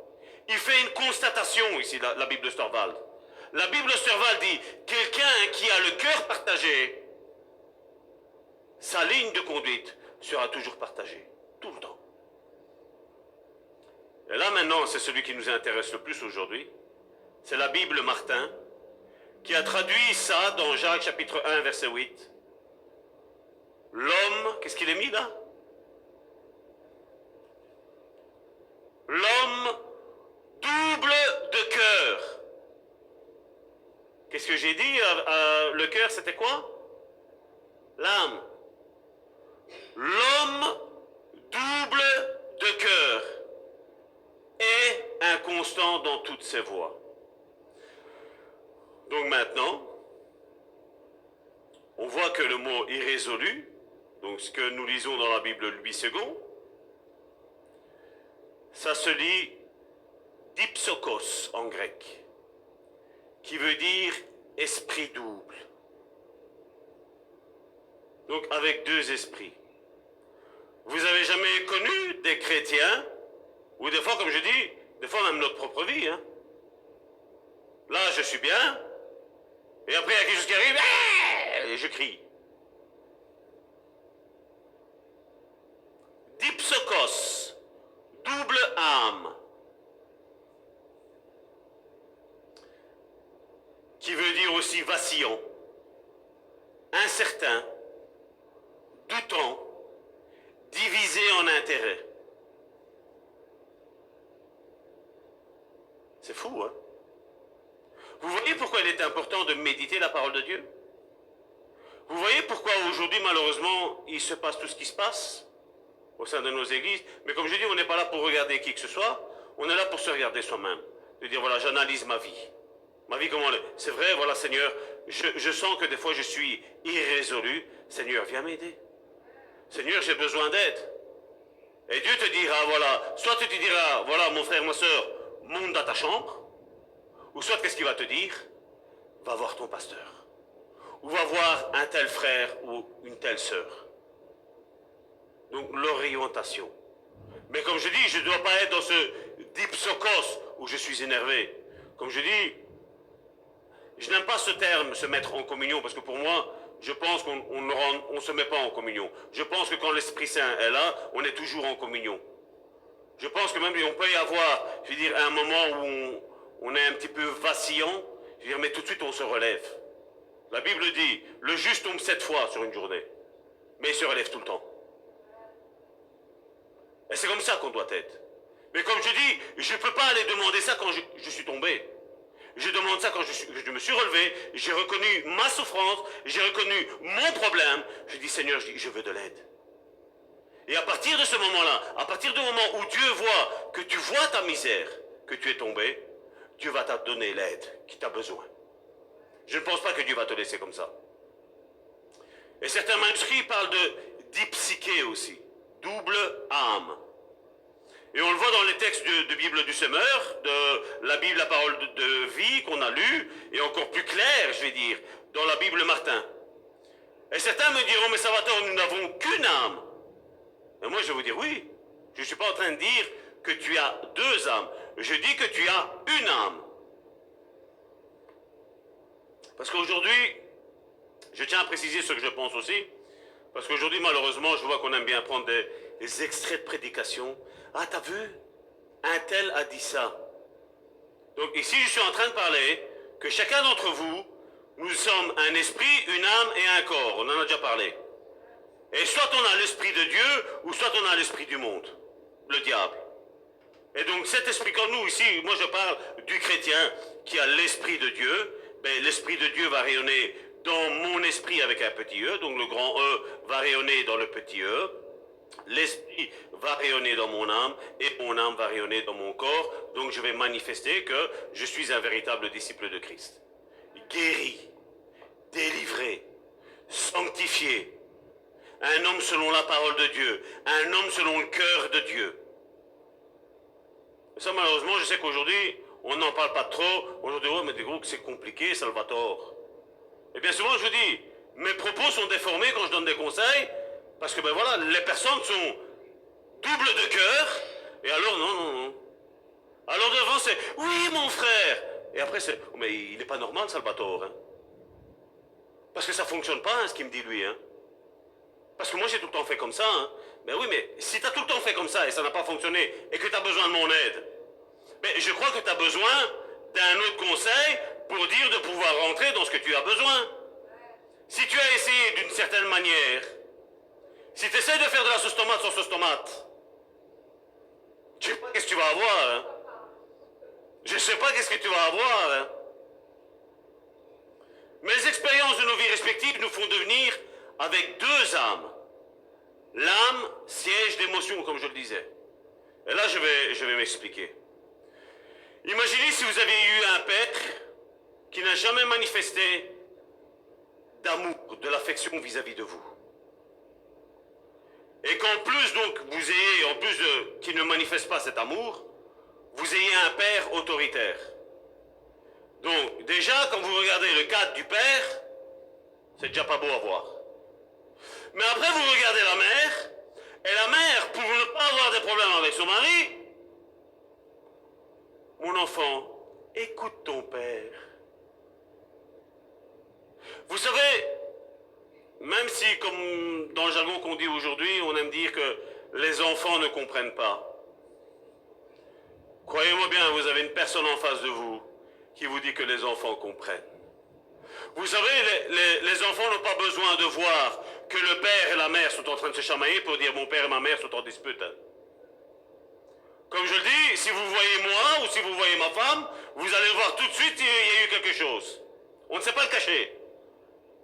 Il fait une constatation ici, la Bible Osterwald. La Bible Osterwald dit, quelqu'un qui a le cœur partagé, sa ligne de conduite sera toujours partagée, tout le temps. Et là maintenant, c'est celui qui nous intéresse le plus aujourd'hui. C'est la Bible Martin, qui a traduit ça dans Jacques chapitre 1, verset 8. L'homme, qu'est-ce qu'il est mis là? L'homme double de cœur. Qu'est-ce que j'ai dit? Le cœur, c'était quoi? L'âme. L'homme double de cœur est inconstant dans toutes ses voies. Donc maintenant, on voit que le mot irrésolu, donc ce que nous lisons dans la Bible 8 secondes, ça se lit dipsokos en grec, qui veut dire esprit double. Donc avec deux esprits. Vous avez jamais connu des chrétiens, ou des fois, comme je dis, des fois même notre propre vie, hein. Là, je suis bien, et après, il y a quelque chose qui arrive, et je crie. Dipsokos, double âme, qui veut dire aussi vacillant, incertain, doutant, divisé en intérêts. C'est fou, hein? Vous voyez pourquoi il est important de méditer la parole de Dieu? Vous voyez pourquoi aujourd'hui, malheureusement, il se passe tout ce qui se passe au sein de nos églises? Mais comme je dis, on n'est pas là pour regarder qui que ce soit, on est là pour se regarder soi-même. De dire, voilà, j'analyse ma vie. Ma vie, comment elle est? C'est vrai, voilà, Seigneur, je sens que des fois je suis irrésolu. Seigneur, viens m'aider. Seigneur, j'ai besoin d'aide. Et Dieu te dira, voilà, soit tu te diras, voilà, mon frère, ma soeur, monte dans ta chambre, ou soit qu'est-ce qu'il va te dire? Va voir ton pasteur. Ou va voir un tel frère ou une telle sœur. Donc l'orientation. Mais comme je dis, je ne dois pas être dans ce dipsokos où je suis énervé. Comme je dis, je n'aime pas ce terme, se mettre en communion, parce que pour moi, je pense qu'on ne se met pas en communion. Je pense que quand l'Esprit Saint est là, on est toujours en communion. Je pense que même on peut y avoir, je veux dire, un moment où on est un petit peu vacillant, je veux dire, mais tout de suite on se relève. La Bible dit, le juste tombe 7 fois sur une journée, mais il se relève tout le temps. Et c'est comme ça qu'on doit être. Mais comme je dis, je ne peux pas aller demander ça quand je suis tombé. Je demande ça quand je me suis relevé, j'ai reconnu ma souffrance, j'ai reconnu mon problème. Je dis, Seigneur, je veux de l'aide. Et à partir de ce moment-là, à partir du moment où Dieu voit que tu vois ta misère, que tu es tombé, Dieu va te donner l'aide qui t'a besoin. Je ne pense pas que Dieu va te laisser comme ça. Et certains manuscrits parlent de dipsyché aussi, double âme. Et on le voit dans les textes de Bible du Semeur, de la Bible, la parole de vie qu'on a lue, et encore plus clair, je vais dire, dans la Bible Martin. Et certains me diront, mais Salvatore, nous n'avons qu'une âme. Et moi, je vais vous dire, oui, je ne suis pas en train de dire que tu as deux âmes. Je dis que tu as une âme. Parce qu'aujourd'hui, je tiens à préciser ce que je pense aussi, parce qu'aujourd'hui, malheureusement, je vois qu'on aime bien prendre des extraits de prédication. Ah, t'as vu? Un tel a dit ça. Donc ici, je suis en train de parler que chacun d'entre vous, nous sommes un esprit, une âme et un corps. On en a déjà parlé. Et soit on a l'esprit de Dieu, ou soit on a l'esprit du monde, le diable. Et donc cet esprit, comme nous ici, moi je parle du chrétien qui a l'esprit de Dieu, ben, l'esprit de Dieu va rayonner dans mon esprit avec un petit e, donc le grand E va rayonner dans le petit e, l'esprit va rayonner dans mon âme, et mon âme va rayonner dans mon corps, donc je vais manifester que je suis un véritable disciple de Christ. Guéri, délivré, sanctifié, un homme selon la parole de Dieu, un homme selon le cœur de Dieu. Et ça, malheureusement, je sais qu'aujourd'hui, on n'en parle pas trop. Aujourd'hui, oh, mais des gros que c'est compliqué, Salvatore. Et bien souvent, je vous dis, mes propos sont déformés quand je donne des conseils, parce que, ben voilà, les personnes sont doubles de cœur, et alors, non. Alors devant, c'est, oui, mon frère. Et après, c'est, oh, mais il n'est pas normal, Salvatore. Hein. Parce que ça ne fonctionne pas, hein, ce qu'il me dit, lui. Hein. Parce que moi, j'ai tout le temps fait comme ça. Hein. Ben oui, mais si tu as tout le temps fait comme ça et ça n'a pas fonctionné et que tu as besoin de mon aide, ben je crois que tu as besoin d'un autre conseil pour dire de pouvoir rentrer dans ce que tu as besoin. Si tu as essayé d'une certaine manière, si tu essaies de faire de la sauce tomate sans sauce tomate, je ne sais pas qu'est-ce que tu vas avoir. Hein. Je ne sais pas qu'est-ce que tu vas avoir. Hein. Mais les expériences de nos vies respectives nous font devenir avec deux âmes. L'âme, siège d'émotion, comme je le disais. Et là, je vais m'expliquer. Imaginez si vous aviez eu un père qui n'a jamais manifesté d'amour, de l'affection vis-à-vis de vous. Et qu'en plus, donc, vous ayez, en plus qu'il ne manifeste pas cet amour, vous ayez un père autoritaire. Donc, déjà, quand vous regardez le cadre du père, c'est déjà pas beau à voir. Mais après, vous regardez la mère, et la mère, pour ne pas avoir de problème avec son mari, mon enfant, écoute ton père. Vous savez, même si, comme dans le jargon qu'on dit aujourd'hui, on aime dire que les enfants ne comprennent pas. Croyez-moi bien, vous avez une personne en face de vous qui vous dit que les enfants comprennent. Vous savez, les enfants n'ont pas besoin de voir que le père et la mère sont en train de se chamailler pour dire mon père et ma mère sont en dispute. Comme je le dis, si vous voyez moi ou si vous voyez ma femme, vous allez voir tout de suite qu'il y a eu quelque chose. On ne sait pas le cacher.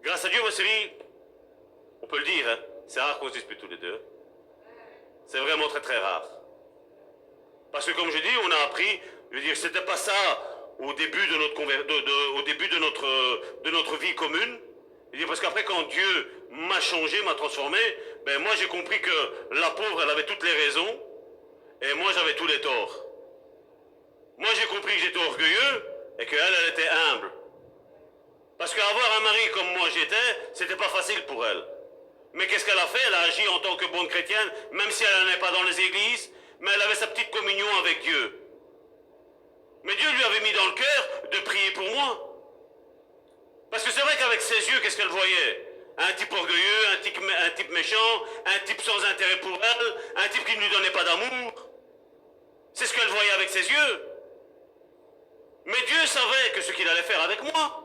Grâce à Dieu, ma chérie, on peut le dire, hein, c'est rare qu'on se dispute tous les deux. C'est vraiment très très rare. Parce que comme je dis, on a appris, je veux dire, c'était pas ça au début de notre vie commune. Je veux dire, parce qu'après, quand Dieu m'a changé, m'a transformé, ben moi j'ai compris que la pauvre, elle avait toutes les raisons, et moi j'avais tous les torts. Moi j'ai compris que j'étais orgueilleux, et qu'elle, elle était humble. Parce qu'avoir un mari comme moi j'étais, c'était pas facile pour elle. Mais qu'est-ce qu'elle a fait? Elle a agi en tant que bonne chrétienne, même si elle n'est pas dans les églises, mais elle avait sa petite communion avec Dieu. Mais Dieu lui avait mis dans le cœur de prier pour moi. Parce que c'est vrai qu'avec ses yeux, qu'est-ce qu'elle voyait? Un type orgueilleux, un type méchant, un type sans intérêt pour elle, un type qui ne lui donnait pas d'amour. C'est ce qu'elle voyait avec ses yeux. Mais Dieu savait que ce qu'il allait faire avec moi.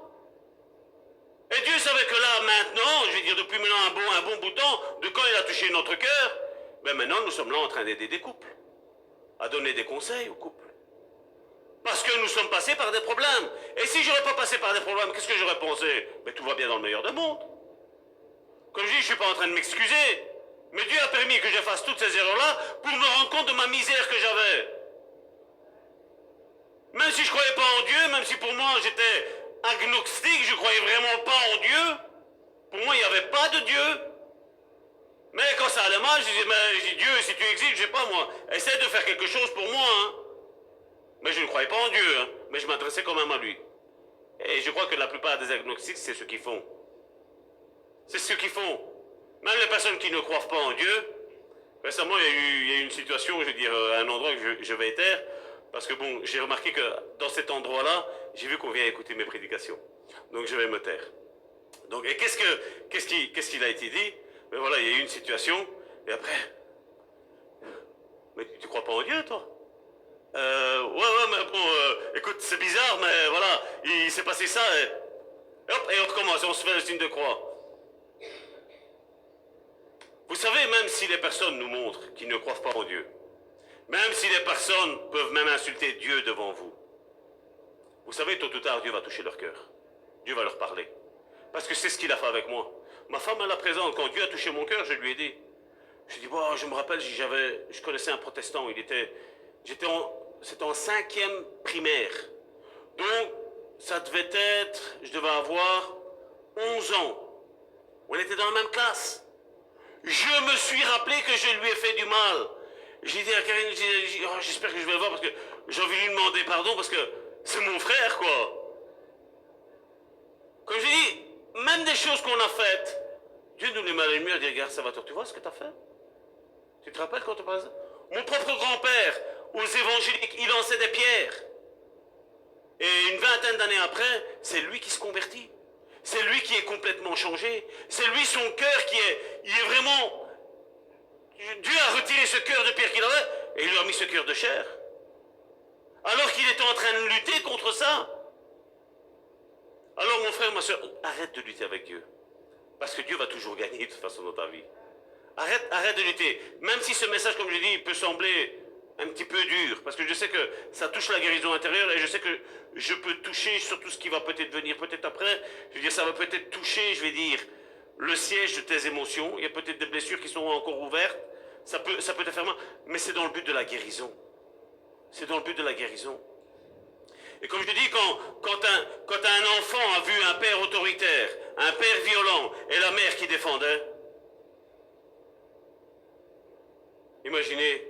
Et Dieu savait que là, maintenant, je veux dire depuis maintenant un bon bout de temps, de quand il a touché notre cœur, ben maintenant nous sommes là en train d'aider des couples, à donner des conseils aux couples. Parce que nous sommes passés par des problèmes. Et si je n'aurais pas passé par des problèmes, qu'est-ce que j'aurais pensé? Ben tout va bien dans le meilleur des mondes. Comme je dis, je ne suis pas en train de m'excuser. Mais Dieu a permis que je fasse toutes ces erreurs-là pour me rendre compte de ma misère que j'avais. Même si je ne croyais pas en Dieu, même si pour moi j'étais agnostique, je ne croyais vraiment pas en Dieu. Pour moi, il n'y avait pas de Dieu. Mais quand ça allait mal, je dis Dieu, si tu existes, je sais pas moi, essaie de faire quelque chose pour moi. Hein. Mais je ne croyais pas en Dieu, hein. Mais je m'adressais quand même à lui. Et je crois que la plupart des agnostiques, c'est ce qu'ils font. C'est ce qu'ils font. Même les personnes qui ne croient pas en Dieu. Récemment, il y a eu une situation, je veux dire, à un endroit que je vais taire, parce que bon, j'ai remarqué que dans cet endroit-là, j'ai vu qu'on vient écouter mes prédications. Donc je vais me taire. Donc, et qu'est-ce qu'il a été dit? Mais voilà, il y a eu une situation, et après, mais tu crois pas en Dieu, toi? Ouais, mais bon, écoute, c'est bizarre, mais voilà, il s'est passé ça, et hop, et on recommence, on se fait le signe de croix. Vous savez, même si les personnes nous montrent qu'ils ne croient pas en Dieu, même si les personnes peuvent même insulter Dieu devant vous, vous savez, tôt ou tard, Dieu va toucher leur cœur. Dieu va leur parler. Parce que c'est ce qu'il a fait avec moi. Ma femme, elle la présente. Quand Dieu a touché mon cœur, je lui ai dit. Je lui ai dit, bon, je me rappelle, je connaissais un protestant. C'était en 5e primaire. Donc, ça devait être, je devais avoir 11 ans. On était dans la même classe. Je me suis rappelé que je lui ai fait du mal. J'ai dit à Karine, j'espère que je vais le voir parce que j'ai envie de lui demander pardon parce que c'est mon frère, quoi. Comme je dis, même des choses qu'on a faites, Dieu nous les met à la lumière et dit, regarde, Salvatore, tu vois ce que tu as fait? Tu te rappelles quand on parlait de ça? Mon propre grand-père, aux évangéliques, il lançait des pierres. Et une vingtaine d'années après, c'est lui qui se convertit. C'est lui qui est complètement changé. C'est lui, son cœur, il est vraiment... Dieu a retiré ce cœur de pierre qu'il avait et il lui a mis ce cœur de chair. Alors qu'il était en train de lutter contre ça. Alors mon frère, ma soeur, arrête de lutter avec Dieu. Parce que Dieu va toujours gagner de toute façon dans ta vie. Arrête de lutter. Même si ce message, comme je dis, peut sembler un petit peu dur. Parce que je sais que ça touche la guérison intérieure et je sais que je peux toucher sur tout ce qui va peut-être venir peut-être après. Je veux dire, ça va peut-être toucher, je vais dire, le siège de tes émotions. Il y a peut-être des blessures qui sont encore ouvertes. Ça peut te faire mal. Mais c'est dans le but de la guérison. C'est dans le but de la guérison. Et comme je dis, quand un enfant a vu un père autoritaire, un père violent et la mère qui défendait, imaginez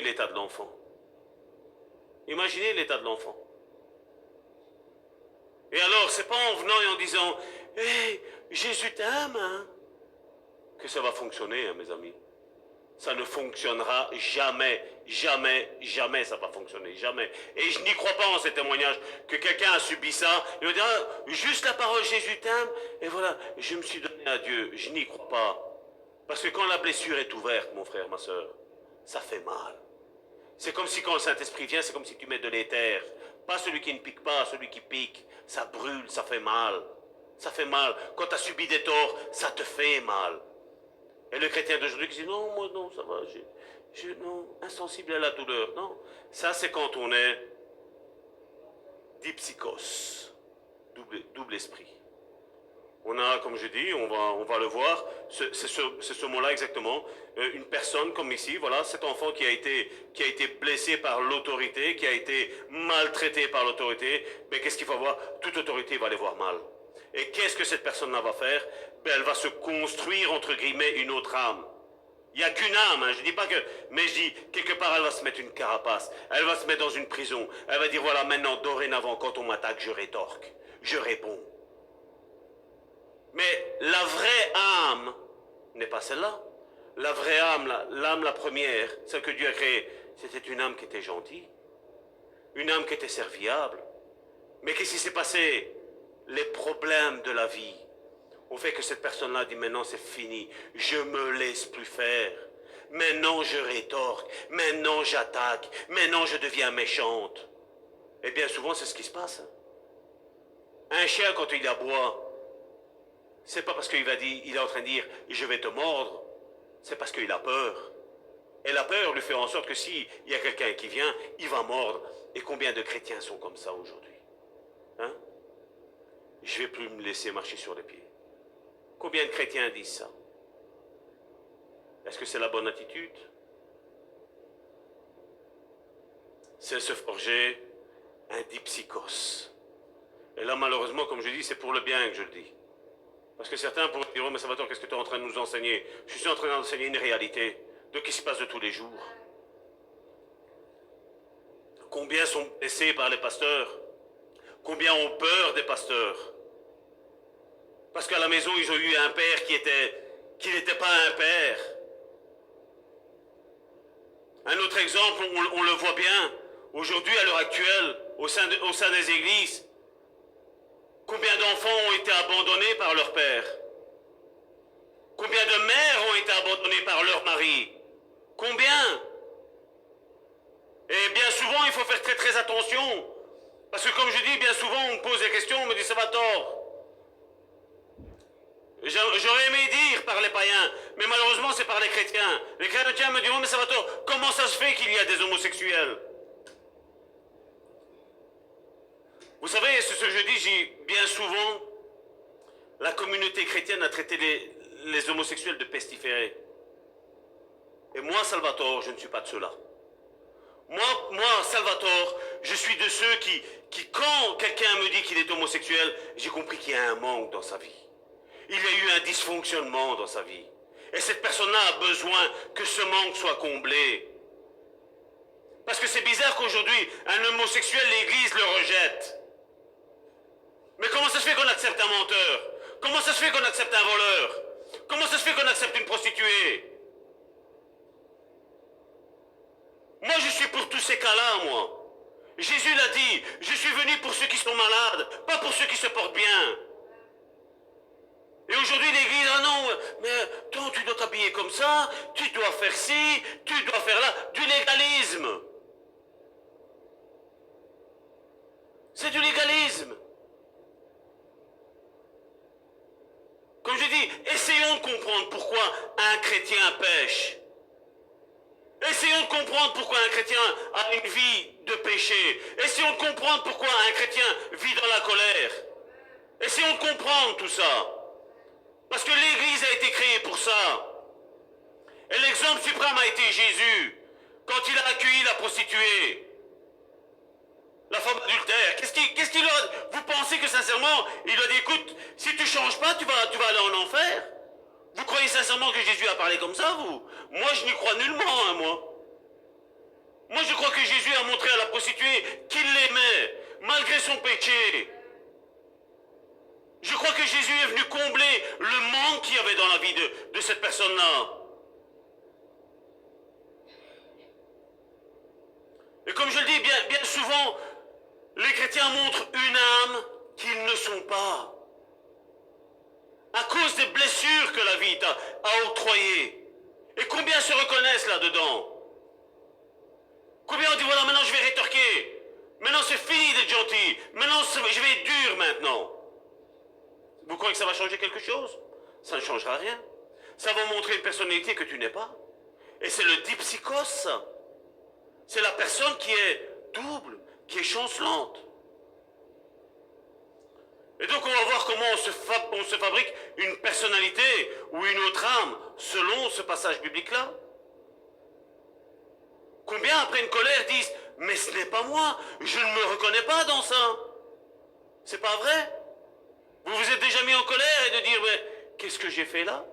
l'état de l'enfant. Imaginez l'état de l'enfant. Et alors, c'est pas en venant et en disant « Hey, Jésus t'aime hein, » que ça va fonctionner, hein, mes amis. Ça ne fonctionnera jamais, jamais, jamais ça va fonctionner, jamais. Et je n'y crois pas en ces témoignages que quelqu'un a subi ça. Il va dire ah, juste la parole Jésus t'aime et voilà, je me suis donné à Dieu. Je n'y crois pas. Parce que quand la blessure est ouverte, mon frère, ma soeur, ça fait mal. C'est comme si quand le Saint-Esprit vient, c'est comme si tu mets de l'éther. Pas celui qui ne pique pas, celui qui pique. Ça brûle, ça fait mal. Ça fait mal. Quand tu as subi des torts, ça te fait mal. Et le chrétien d'aujourd'hui qui dit non, moi non, ça va, non, insensible à la douleur. Non, ça c'est quand on est dipsychos, double esprit. On a, comme je dis, on va le voir, c'est ce mot-là exactement, une personne comme ici, voilà, cet enfant qui a été blessé par l'autorité, qui a été maltraité par l'autorité, mais qu'est-ce qu'il faut voir? Toute autorité va les voir mal. Et qu'est-ce que cette personne-là va faire? Ben, elle va se construire, entre guillemets, une autre âme. Il n'y a qu'une âme, hein. Je dis pas que... Mais je dis, quelque part, elle va se mettre une carapace. Elle va se mettre dans une prison. Elle va dire, voilà, maintenant, dorénavant, quand on m'attaque, je rétorque. Je réponds. Mais la vraie âme n'est pas celle-là. La vraie âme, l'âme la première, celle que Dieu a créée, c'était une âme qui était gentille. Une âme qui était serviable. Mais qu'est-ce qui s'est passé? Les problèmes de la vie ont fait que cette personne-là dit maintenant c'est fini, je me laisse plus faire. Maintenant je rétorque, maintenant j'attaque, maintenant je deviens méchante. Et bien souvent c'est ce qui se passe. Un chien quand il aboie, c'est pas parce qu'il est en train de dire je vais te mordre, c'est parce qu'il a peur. Et la peur lui fait en sorte que s'il y a quelqu'un qui vient, il va mordre. Et combien de chrétiens sont comme ça aujourd'hui? Hein? Je ne vais plus me laisser marcher sur les pieds. Combien de chrétiens disent ça? Est-ce que c'est la bonne attitude? C'est se forger un dipsychos. Et là, malheureusement, comme je dis, c'est pour le bien que je le dis. Parce que certains pourraient dire, oh, mais Salvatore, qu'est-ce que tu es en train de nous enseigner? Je suis en train d'enseigner une réalité de ce qui se passe de tous les jours. Combien sont blessés par les pasteurs? Combien ont peur des pasteurs? Parce qu'à la maison, ils ont eu un père qui n'était pas un père. Un autre exemple, on le voit bien, aujourd'hui, à l'heure actuelle, au sein des églises, combien d'enfants ont été abandonnés par leur père? Combien de mères ont été abandonnées par leur mari? Combien? Et bien souvent, il faut faire très très attention. Parce que comme je dis, bien souvent, on me pose des questions, on me dit, ça va tort. J'aurais aimé dire par les païens, mais malheureusement c'est par les chrétiens. Les chrétiens me disent, oh mais ça va tort, comment ça se fait qu'il y a des homosexuels? Vous savez, ce que je dis bien souvent, la communauté chrétienne a traité les homosexuels de pestiférés. Et moi, Salvatore, je ne suis pas de ceux-là. Moi, Salvatore, je suis de ceux qui quand quelqu'un me dit qu'il est homosexuel, j'ai compris qu'il y a un manque dans sa vie. Il y a eu un dysfonctionnement dans sa vie. Et cette personne-là a besoin que ce manque soit comblé. Parce que c'est bizarre qu'aujourd'hui, un homosexuel, l'Église le rejette. Mais comment ça se fait qu'on accepte un menteur? Comment ça se fait qu'on accepte un voleur? Comment ça se fait qu'on accepte une prostituée? Moi, je suis pour tous ces cas-là, moi. Jésus l'a dit, je suis venu pour ceux qui sont malades, pas pour ceux qui se portent bien. Et aujourd'hui, l'Église, ah non, mais toi, tu dois t'habiller comme ça, tu dois faire ci, tu dois faire là, du légalisme. C'est du légalisme. Comme je dis, essayons de comprendre pourquoi un chrétien pêche. Essayons de comprendre pourquoi un chrétien a une vie de péché. Essayons de comprendre pourquoi un chrétien vit dans la colère. Essayons de comprendre tout ça. Parce que l'Église a été créée pour ça. Et l'exemple suprême a été Jésus, quand il a accueilli la prostituée. La femme adultère, qu'est-ce qu'il leur a... Vous pensez que sincèrement, il leur a dit, écoute, si tu changes pas, tu vas aller en enfer? Vous croyez sincèrement que Jésus a parlé comme ça, vous? Moi, je n'y crois nullement, hein, moi. Moi, je crois que Jésus a montré à la prostituée qu'il l'aimait, malgré son péché. Je crois que Jésus est venu combler le manque qu'il y avait dans la vie de cette personne-là. Et comme je le dis, bien souvent, les chrétiens montrent une âme qu'ils ne sont pas. À cause des blessures que la vie a octroyées. Et combien se reconnaissent là-dedans? Combien on dit, voilà, maintenant je vais rétorquer. Maintenant c'est fini d'être gentil. Maintenant je vais être dur maintenant. Vous croyez que ça va changer quelque chose? Ça ne changera rien. Ça va montrer une personnalité que tu n'es pas. Et c'est le dipsychos, ça. C'est la personne qui est double, qui est chancelante. Et donc on va voir comment on se fabrique une personnalité ou une autre âme selon ce passage biblique-là. Combien après une colère disent « Mais ce n'est pas moi, je ne me reconnais pas dans ça. » C'est pas vrai? Vous vous êtes déjà mis en colère et de dire « Mais qu'est-ce que j'ai fait là ?»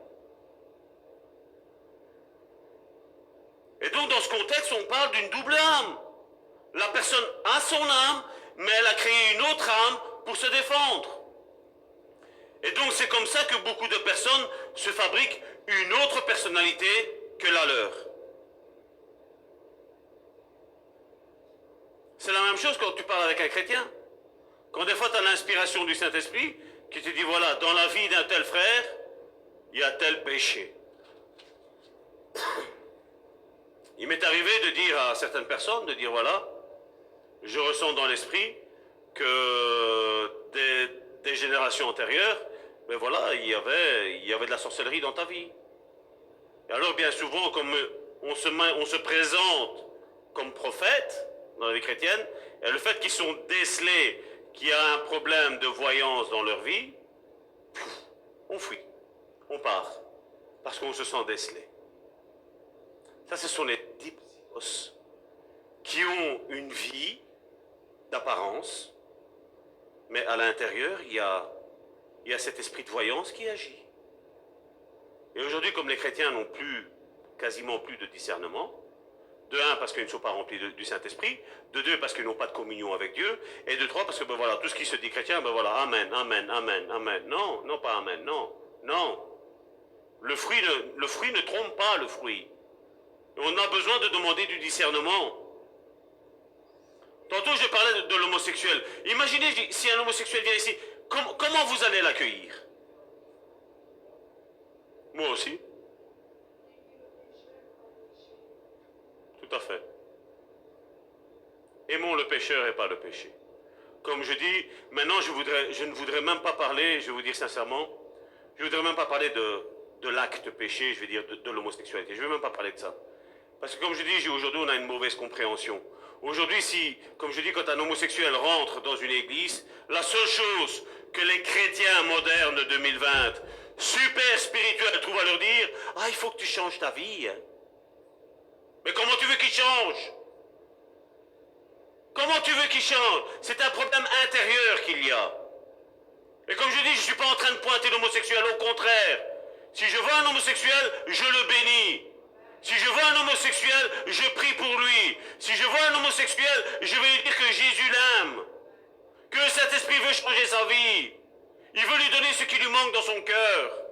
Et donc dans ce contexte, on parle d'une double âme. La personne a son âme, mais elle a créé une autre âme pour se défendre. Et donc c'est comme ça que beaucoup de personnes se fabriquent une autre personnalité que la leur. C'est la même chose quand tu parles avec un chrétien. Quand des fois tu as l'inspiration du Saint-Esprit, qui te dit voilà, dans la vie d'un tel frère, il y a tel péché. Il m'est arrivé de dire à certaines personnes, de dire voilà, je ressens dans l'esprit que des générations antérieures, ben voilà, il y avait de la sorcellerie dans ta vie. Et alors bien souvent, comme on se présente comme prophète dans la vie chrétienne, et le fait qu'ils sont décelés qu'il y a un problème de voyance dans leur vie, on fuit, on part, parce qu'on se sent décelé. Ça, ce sont les dipsychos qui ont une vie d'apparence, mais à l'intérieur, il y a cet esprit de voyance qui agit. Et aujourd'hui, comme les chrétiens n'ont quasiment plus de discernement, de un, parce qu'ils ne sont pas remplis du Saint-Esprit, de deux, parce qu'ils n'ont pas de communion avec Dieu, et de trois, parce que ben voilà, tout ce qui se dit chrétien, ben voilà, amen, amen, amen, amen. Non, non pas amen, non, non. Le fruit ne trompe pas le fruit. On a besoin de demander du discernement. Tantôt, je parlais de l'homosexuel. Imaginez si un homosexuel vient ici, comment vous allez l'accueillir? Moi aussi. Tout à fait. Aimons le pécheur et pas le péché. Comme je dis, maintenant je ne voudrais même pas parler, je vais vous dire sincèrement, je ne voudrais même pas parler de l'acte péché, je vais dire de l'homosexualité. Je ne vais même pas parler de ça. Parce que comme je dis, aujourd'hui on a une mauvaise compréhension. Aujourd'hui, comme je dis, quand un homosexuel rentre dans une église, la seule chose que les chrétiens modernes 2020, super spirituels, trouvent à leur dire, ah, il faut que tu changes ta vie. Hein. Mais comment tu veux qu'il change? Comment tu veux qu'il change? C'est un problème intérieur qu'il y a. Et comme je dis, je ne suis pas en train de pointer l'homosexuel, au contraire. Si je vois un homosexuel, je le bénis. Si je vois un homosexuel, je prie pour lui. Si je vois un homosexuel, je vais lui dire que Jésus l'aime. Que le Saint-Esprit veut changer sa vie. Il veut lui donner ce qui lui manque dans son cœur.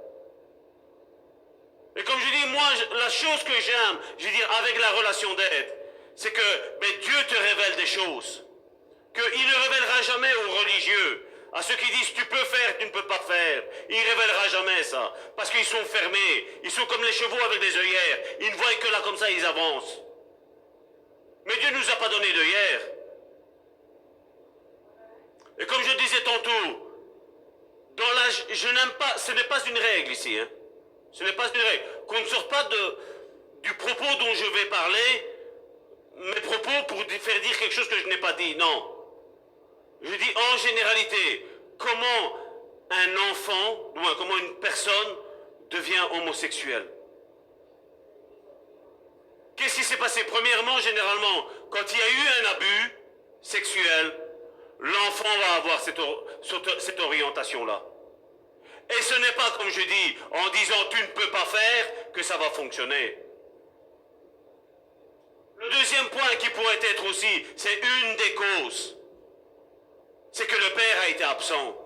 Et comme je dis, moi, la chose que j'aime, je veux dire, avec la relation d'aide, c'est que Dieu te révèle des choses. Qu'il ne révélera jamais aux religieux. À ceux qui disent tu peux faire, tu ne peux pas faire. Il ne révélera jamais ça. Parce qu'ils sont fermés. Ils sont comme les chevaux avec des œillères. Ils ne voient que là comme ça, ils avancent. Mais Dieu ne nous a pas donné d'œillères. Et comme je disais tantôt, je n'aime pas, ce n'est pas une règle ici. Hein. Ce n'est pas une règle. Qu'on ne sorte pas du propos dont je vais parler, mes propos pour faire dire quelque chose que je n'ai pas dit. Non. Je dis en généralité, comment un enfant, ou comment une personne devient homosexuelle. Qu'est-ce qui s'est passé? Premièrement, généralement, quand il y a eu un abus, sexuelle, l'enfant va avoir cette orientation-là. Et ce n'est pas, comme je dis, en disant tu ne peux pas faire que ça va fonctionner. Le deuxième point qui pourrait être aussi, c'est une des causes. C'est que le père a été absent.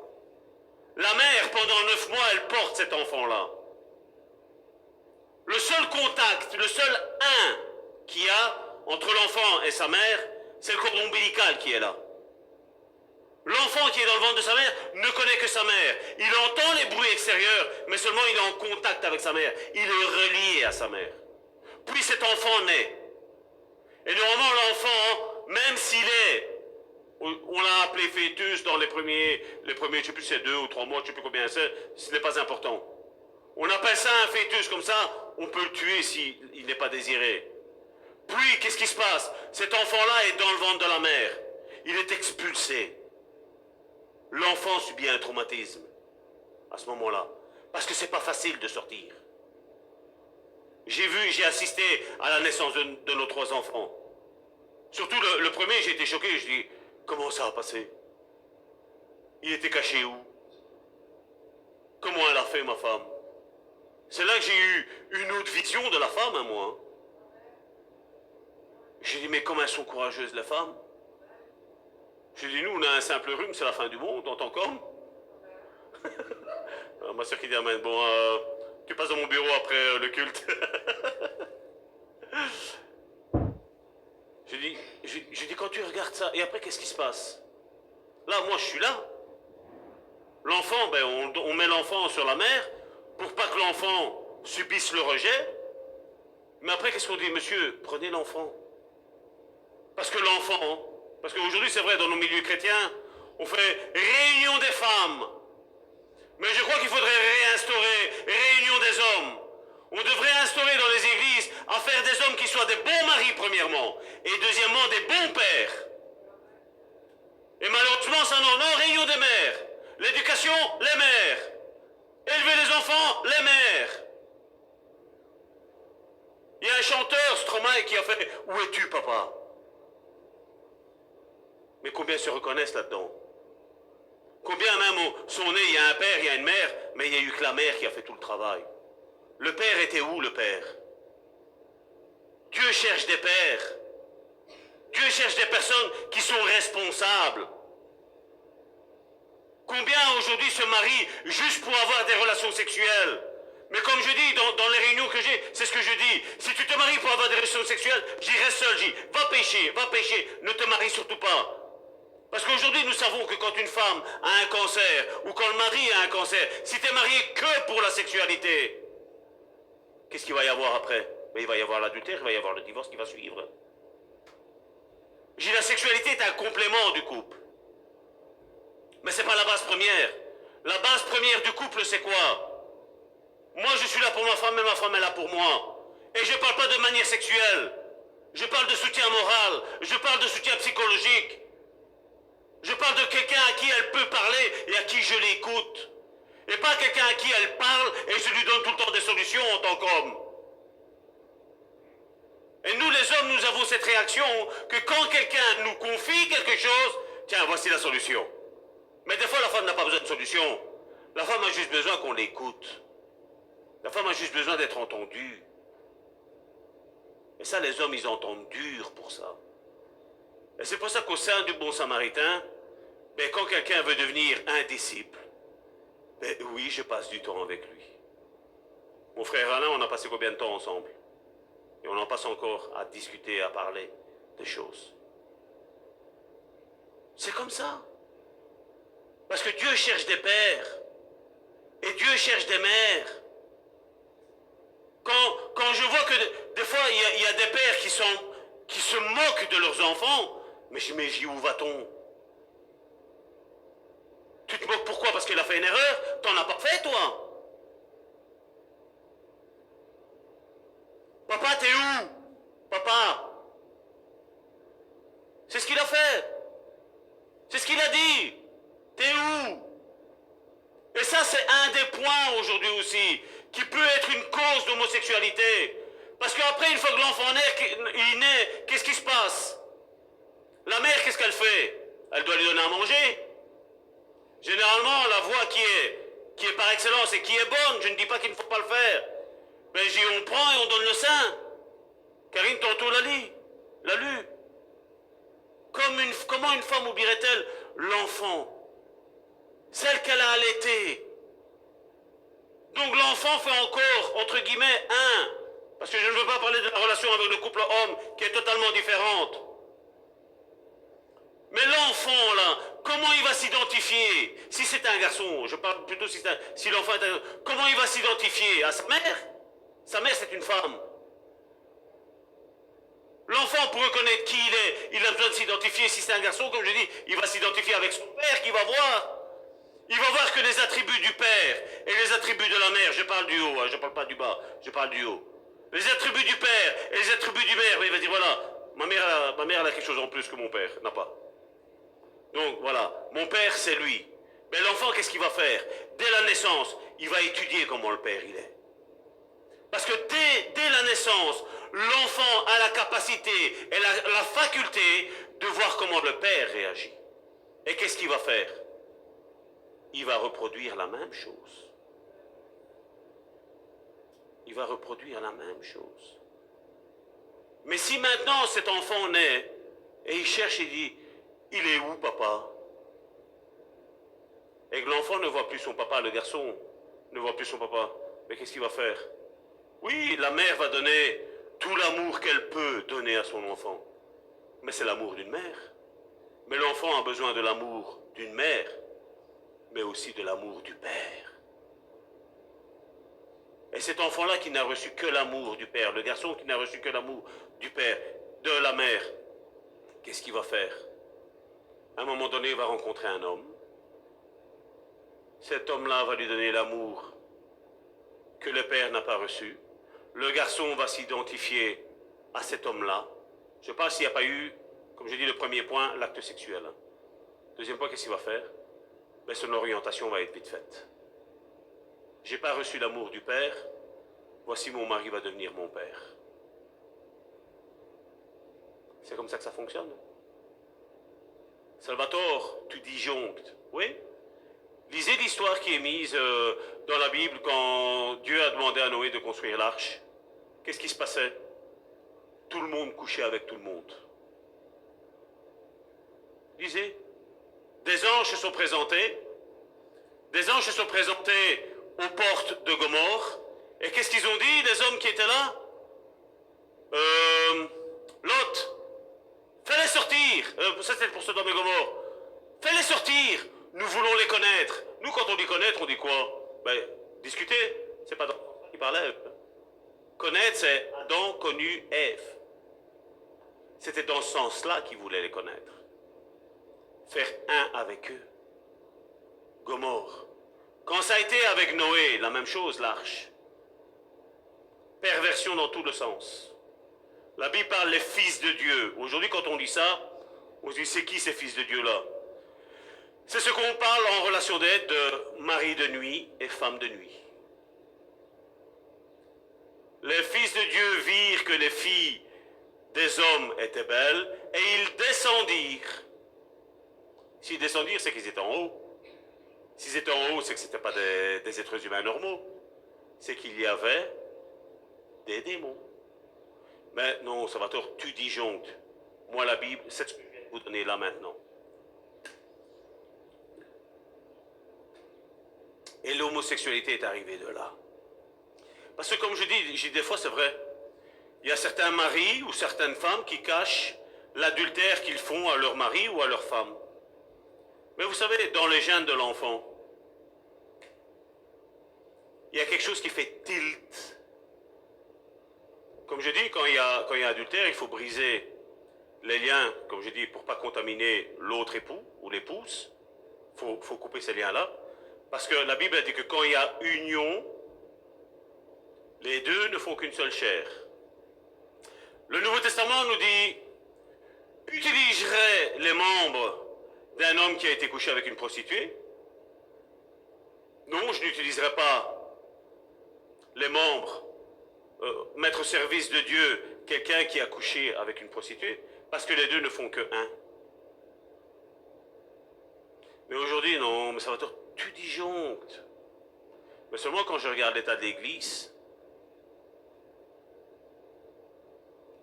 La mère, pendant 9 mois, elle porte cet enfant-là. Le seul contact, le seul qu'il y a entre l'enfant et sa mère, c'est le cordon ombilical qui est là. L'enfant qui est dans le ventre de sa mère ne connaît que sa mère. Il entend les bruits extérieurs, mais seulement il est en contact avec sa mère. Il est relié à sa mère. Puis cet enfant naît. Et normalement, l'enfant, même s'il est, on l'a appelé fœtus dans les premiers, je ne sais plus si c'est 2 ou 3 mois, je ne sais plus combien c'est, ce n'est pas important. On appelle ça un fœtus, comme ça, on peut le tuer s'il n'est pas désiré. Puis, qu'est-ce qui se passe? Cet enfant-là est dans le ventre de la mère. Il est expulsé. L'enfant subit un traumatisme à ce moment-là, parce que c'est pas facile de sortir. J'ai assisté à la naissance de nos 3 enfants. Surtout le premier, j'ai été choqué, je dis, comment ça a passé? Il était caché où? Comment elle a fait, ma femme? C'est là que j'ai eu une autre vision de la femme, hein, moi. J'ai dit, mais comment elles sont courageuses, les femmes? J'ai dit, nous, on a un simple rhume, c'est la fin du monde, en tant qu'homme. Ma soeur qui dit, amen, bon, tu passes dans mon bureau après le culte. J'ai dit, quand tu regardes ça, et après, qu'est-ce qui se passe? Là, moi, je suis là. L'enfant, ben, on met l'enfant sur la mère pour pas que l'enfant subisse le rejet. Mais après, qu'est-ce qu'on dit? Monsieur, prenez l'enfant. Parce que l'enfant, parce qu'aujourd'hui, c'est vrai, dans nos milieux chrétiens, on fait réunion des femmes. Mais je crois qu'il faudrait réinstaurer réunion des hommes. On devrait instaurer dans les églises à faire des hommes qui soient des bons maris, premièrement, et deuxièmement, des bons pères. Et malheureusement, ça non, réunion des mères. L'éducation, les mères. Élever les enfants, les mères. Il y a un chanteur, Stromae, qui a fait « Où es-tu, papa ?» Mais combien se reconnaissent là-dedans? Combien même sont nés, il y a un père, il y a une mère, mais il n'y a eu que la mère qui a fait tout le travail. Le père était où, le père? Dieu cherche des pères. Dieu cherche des personnes qui sont responsables. Combien aujourd'hui se marient juste pour avoir des relations sexuelles? Mais comme je dis dans les réunions que j'ai, c'est ce que je dis. Si tu te maries pour avoir des relations sexuelles, j'irai seul, va pécher, ne te marie surtout pas. Parce qu'aujourd'hui, nous savons que quand une femme a un cancer, ou quand le mari a un cancer, si tu es marié que pour la sexualité, qu'est-ce qu'il va y avoir après? Mais il va y avoir l'adultère, il va y avoir le divorce qui va suivre. J'ai dit, la sexualité est un complément du couple. Mais ce n'est pas la base première. La base première du couple, c'est quoi? Moi, je suis là pour ma femme, mais ma femme est là pour moi. Et je ne parle pas de manière sexuelle. Je parle de soutien moral. Je parle de soutien psychologique. Je parle de quelqu'un à qui elle peut parler et à qui je l'écoute. Et pas quelqu'un à qui elle parle et je lui donne tout le temps des solutions en tant qu'homme. Et nous, les hommes, nous avons cette réaction que quand quelqu'un nous confie quelque chose, tiens, voici la solution. Mais des fois, la femme n'a pas besoin de solution. La femme a juste besoin qu'on l'écoute. La femme a juste besoin d'être entendue. Et ça, les hommes, ils entendent dur pour ça. Et c'est pour ça qu'au sein du bon samaritain, ben, quand quelqu'un veut devenir un disciple, ben, oui, je passe du temps avec lui. Mon frère Alain, on a passé combien de temps ensemble? Et on en passe encore à discuter, à parler des choses. C'est comme ça. Parce que Dieu cherche des pères. Et Dieu cherche des mères. Quand je vois que des fois, il y a des pères qui se moquent de leurs enfants, mais je me dis, où va-t-on? Tu te moques pourquoi? Parce qu'il a fait une erreur? T'en as pas fait, toi? Papa, t'es où? Papa? C'est ce qu'il a fait. C'est ce qu'il a dit. T'es où? Et ça, c'est un des points aujourd'hui aussi, qui peut être une cause d'homosexualité. Parce qu'après, une fois que l'enfant naît, qu'est-ce qui se passe? La mère, qu'est-ce qu'elle fait? Elle doit lui donner à manger. Généralement, la voie qui est par excellence et qui est bonne, je ne dis pas qu'il ne faut pas le faire. Mais on prend et on donne le sein. Karine tantôt l'a lu. Comment une femme oublierait-elle l'enfant? Celle qu'elle a allaitée. Donc l'enfant fait encore, entre guillemets, un. Parce que je ne veux pas parler de la relation avec le couple homme, qui est totalement différente. Mais l'enfant, là, comment il va s'identifier? Si c'est un garçon, je parle plutôt si l'enfant est un... Comment il va s'identifier? À sa mère? Sa mère, c'est une femme. L'enfant, pour reconnaître qui il est, il a besoin de s'identifier. Si c'est un garçon, comme je dis, il va s'identifier avec son père qu'il va voir. Il va voir que les attributs du père et les attributs de la mère, je parle du haut, hein, je ne parle pas du bas, je parle du haut. Les attributs du père et les attributs du mère, il va dire voilà, ma mère elle a quelque chose en plus que mon père n'a pas. Donc voilà, mon père c'est lui. Mais l'enfant, qu'est-ce qu'il va faire? Dès la naissance, il va étudier comment le père il est. Parce que dès la naissance, l'enfant a la capacité et la faculté de voir comment le père réagit. Et qu'est-ce qu'il va faire? Il va reproduire la même chose. Il va reproduire la même chose. Mais si maintenant cet enfant naît et il cherche et dit, il est où papa? Et que l'enfant ne voit plus son papa, le garçon ne voit plus son papa, mais qu'est-ce qu'il va faire? Oui, la mère va donner tout l'amour qu'elle peut donner à son enfant. Mais c'est l'amour d'une mère. Mais l'enfant a besoin de l'amour d'une mère, mais aussi de l'amour du père. Et cet enfant-là qui n'a reçu que l'amour du père, le garçon qui n'a reçu que l'amour du père, de la mère, qu'est-ce qu'il va faire? À un moment donné, il va rencontrer un homme. Cet homme-là va lui donner l'amour que le père n'a pas reçu. Le garçon va s'identifier à cet homme-là. Je ne sais pas s'il n'y a pas eu, comme j'ai dit, le premier point, l'acte sexuel. Deuxième point, qu'est-ce qu'il va faire? Mais son orientation va être vite faite. Je n'ai pas reçu l'amour du père, voici mon mari va devenir mon père. C'est comme ça que ça fonctionne. Salvatore, tu disjonctes, oui? Lisez l'histoire qui est mise dans la Bible quand Dieu a demandé à Noé de construire l'arche. Qu'est-ce qui se passait? Tout le monde couchait avec tout le monde. Lisez. Des anges se sont présentés. Des anges se sont présentés aux portes de Gomorrhe. Et qu'est-ce qu'ils ont dit, les hommes qui étaient là? Lot, fais-les sortir. Ça, c'est pour Sodome et Gomorrhe. Fais-les sortir. Nous voulons les connaître. Nous, quand on dit connaître, on dit quoi? Ben, discuter. C'est pas Adam qui parlait. Connaître, c'est Adam connu Ève. C'était dans ce sens-là qu'il voulait les connaître. Faire un avec eux. Gomorrhe. Quand ça a été avec Noé, la même chose, l'arche. Perversion dans tout le sens. La Bible parle des fils de Dieu. Aujourd'hui, quand on dit ça, on se dit, c'est qui ces fils de Dieu-là? C'est ce qu'on parle en relation d'aide de mari de nuit et femme de nuit. Les fils de Dieu virent que les filles des hommes étaient belles et ils descendirent. S'ils descendirent, c'est qu'ils étaient en haut. S'ils étaient en haut, c'est que ce n'étaient pas des êtres humains normaux. C'est qu'il y avait des démons. Mais non, Salvatore, tu disjonctes. Moi, la Bible, c'est ce que je viens de vous donner là maintenant. Et l'homosexualité est arrivée de là. Parce que comme je dis des fois, c'est vrai, il y a certains maris ou certaines femmes qui cachent l'adultère qu'ils font à leur mari ou à leur femme. Mais vous savez, dans les gènes de l'enfant, il y a quelque chose qui fait tilt. Comme je dis, quand il y a adultère, il faut briser les liens, comme je dis, pour ne pas contaminer l'autre époux ou l'épouse. Il faut couper ces liens-là. Parce que la Bible dit que quand il y a union, les deux ne font qu'une seule chair. Le Nouveau Testament nous dit, utiliserait les membres d'un homme qui a été couché avec une prostituée? Non, je n'utiliserai pas les membres, mettre au service de Dieu quelqu'un qui a couché avec une prostituée, parce que les deux ne font que un. Mais aujourd'hui, non, mais Salvatore, tu disjonctes. Mais seulement quand je regarde l'état de l'Église,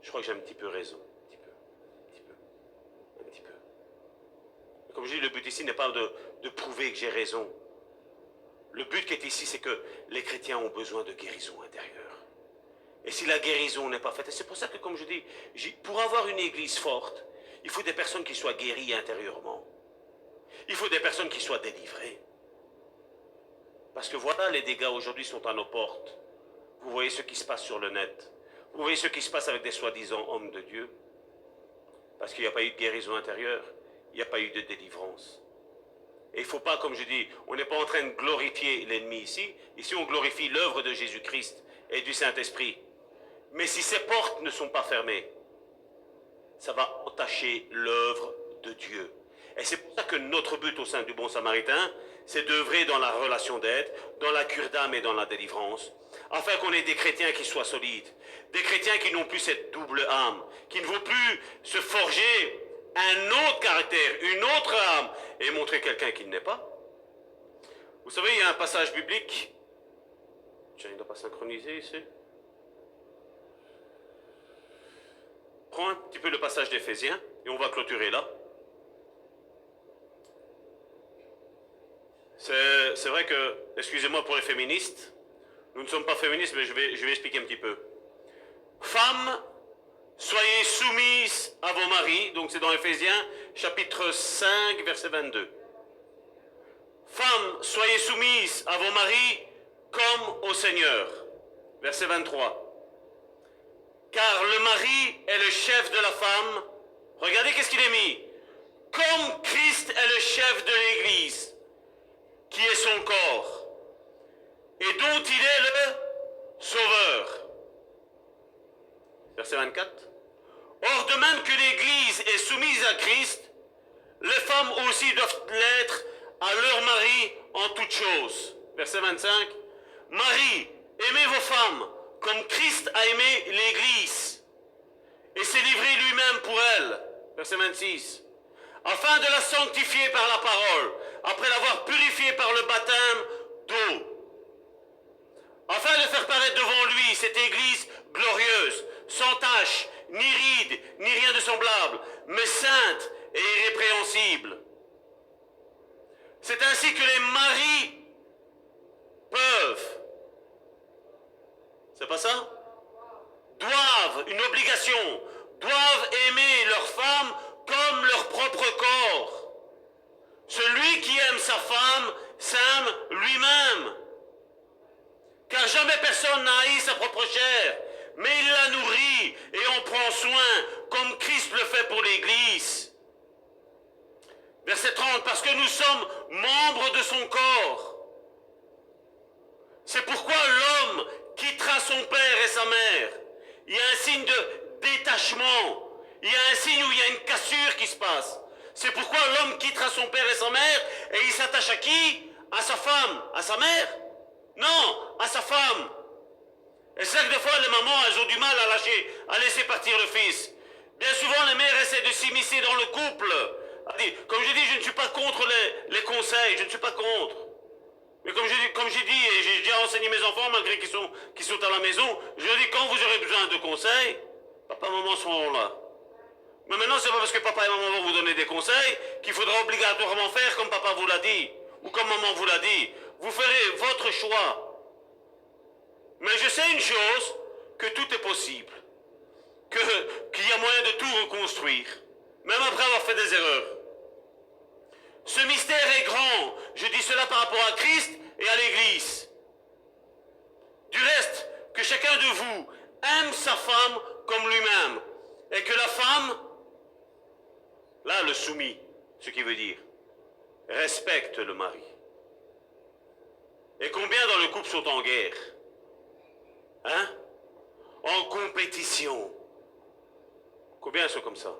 je crois que j'ai un petit peu raison. Un petit peu. Un petit peu. Un petit peu. Comme je dis, le but ici n'est pas de prouver que j'ai raison. Le but qui est ici, c'est que les chrétiens ont besoin de guérison intérieure. Et si la guérison n'est pas faite, et c'est pour ça que, comme je dis, pour avoir une église forte, il faut des personnes qui soient guéries intérieurement. Il faut des personnes qui soient délivrées. Parce que voilà, les dégâts aujourd'hui sont à nos portes. Vous voyez ce qui se passe sur le net. Vous voyez ce qui se passe avec des soi-disant hommes de Dieu. Parce qu'il n'y a pas eu de guérison intérieure. Il n'y a pas eu de délivrance. Et il ne faut pas, comme je dis, on n'est pas en train de glorifier l'ennemi ici. Ici, on glorifie l'œuvre de Jésus-Christ et du Saint-Esprit. Mais si ces portes ne sont pas fermées, ça va entacher l'œuvre de Dieu. Et c'est pour ça que notre but au sein du Bon Samaritain, c'est d'œuvrer dans la relation d'aide, dans la cure d'âme et dans la délivrance, afin qu'on ait des chrétiens qui soient solides, des chrétiens qui n'ont plus cette double âme, qui ne vont plus se forger un autre caractère, une autre âme, et montrer quelqu'un qui ne l'est pas. Vous savez, il y a un passage biblique, tiens, il ne doit pas synchroniser ici. Prends un petit peu le passage d'Éphésiens, et on va clôturer là. C'est vrai que, excusez-moi pour les féministes, nous ne sommes pas féministes, mais je vais expliquer un petit peu. Femmes, soyez soumises à vos maris, donc c'est dans Éphésiens, chapitre 5, verset 22. Femmes, soyez soumises à vos maris comme au Seigneur, verset 23. Car le mari est le chef de la femme, regardez qu'est-ce qu'il est mis, comme Christ est le chef de l'Église, qui est son corps, et dont il est le sauveur. Verset 24. Or, de même que l'Église est soumise à Christ, les femmes aussi doivent l'être à leur mari en toutes choses. Verset 25. Marie, aimez vos femmes, comme Christ a aimé l'Église, et s'est livré lui-même pour elle. Verset 26. Afin de la sanctifier par la parole, après l'avoir purifiée par le baptême d'eau, afin de faire paraître devant lui cette Église glorieuse, sans tache, ni ride, ni rien de semblable, mais sainte et irrépréhensible. C'est ainsi que les maris peuvent, c'est pas ça? Doivent, une obligation, doivent aimer leur femme comme leur propre corps. Celui qui aime sa femme s'aime lui-même. Car jamais personne n'a haï sa propre chair, mais il la nourrit et en prend soin, comme Christ le fait pour l'Église. Verset 30, parce que nous sommes membres de son corps. C'est pourquoi l'homme quittera son père et sa mère. Il y a un signe de détachement. Il y a un signe où il y a une cassure qui se passe. C'est pourquoi l'homme quittera son père et sa mère et il s'attache à qui? À sa femme, à sa mère? Non, à sa femme. Et c'est ça que des fois les mamans elles ont du mal à laisser partir le fils. Bien souvent les mères essaient de s'immiscer dans le couple. Comme je dis, je ne suis pas contre les conseils, je ne suis pas contre. Mais comme j'ai dit, et j'ai déjà enseigné mes enfants, malgré qu'ils sont à la maison, je leur dis, quand vous aurez besoin de conseils, papa et maman seront là. Mais maintenant, c'est pas parce que papa et maman vont vous donner des conseils qu'il faudra obligatoirement faire comme papa vous l'a dit, ou comme maman vous l'a dit. Vous ferez votre choix. Mais je sais une chose, que tout est possible. Qu'il y a moyen de tout reconstruire, même après avoir fait des erreurs. Ce mystère est grand. Je dis cela par rapport à Christ et à l'Église. Du reste, que chacun de vous aime sa femme comme lui-même. Et que la femme, là le soumis, ce qui veut dire, respecte le mari. Et combien dans le couple sont en guerre? Hein? En compétition. Combien sont comme ça?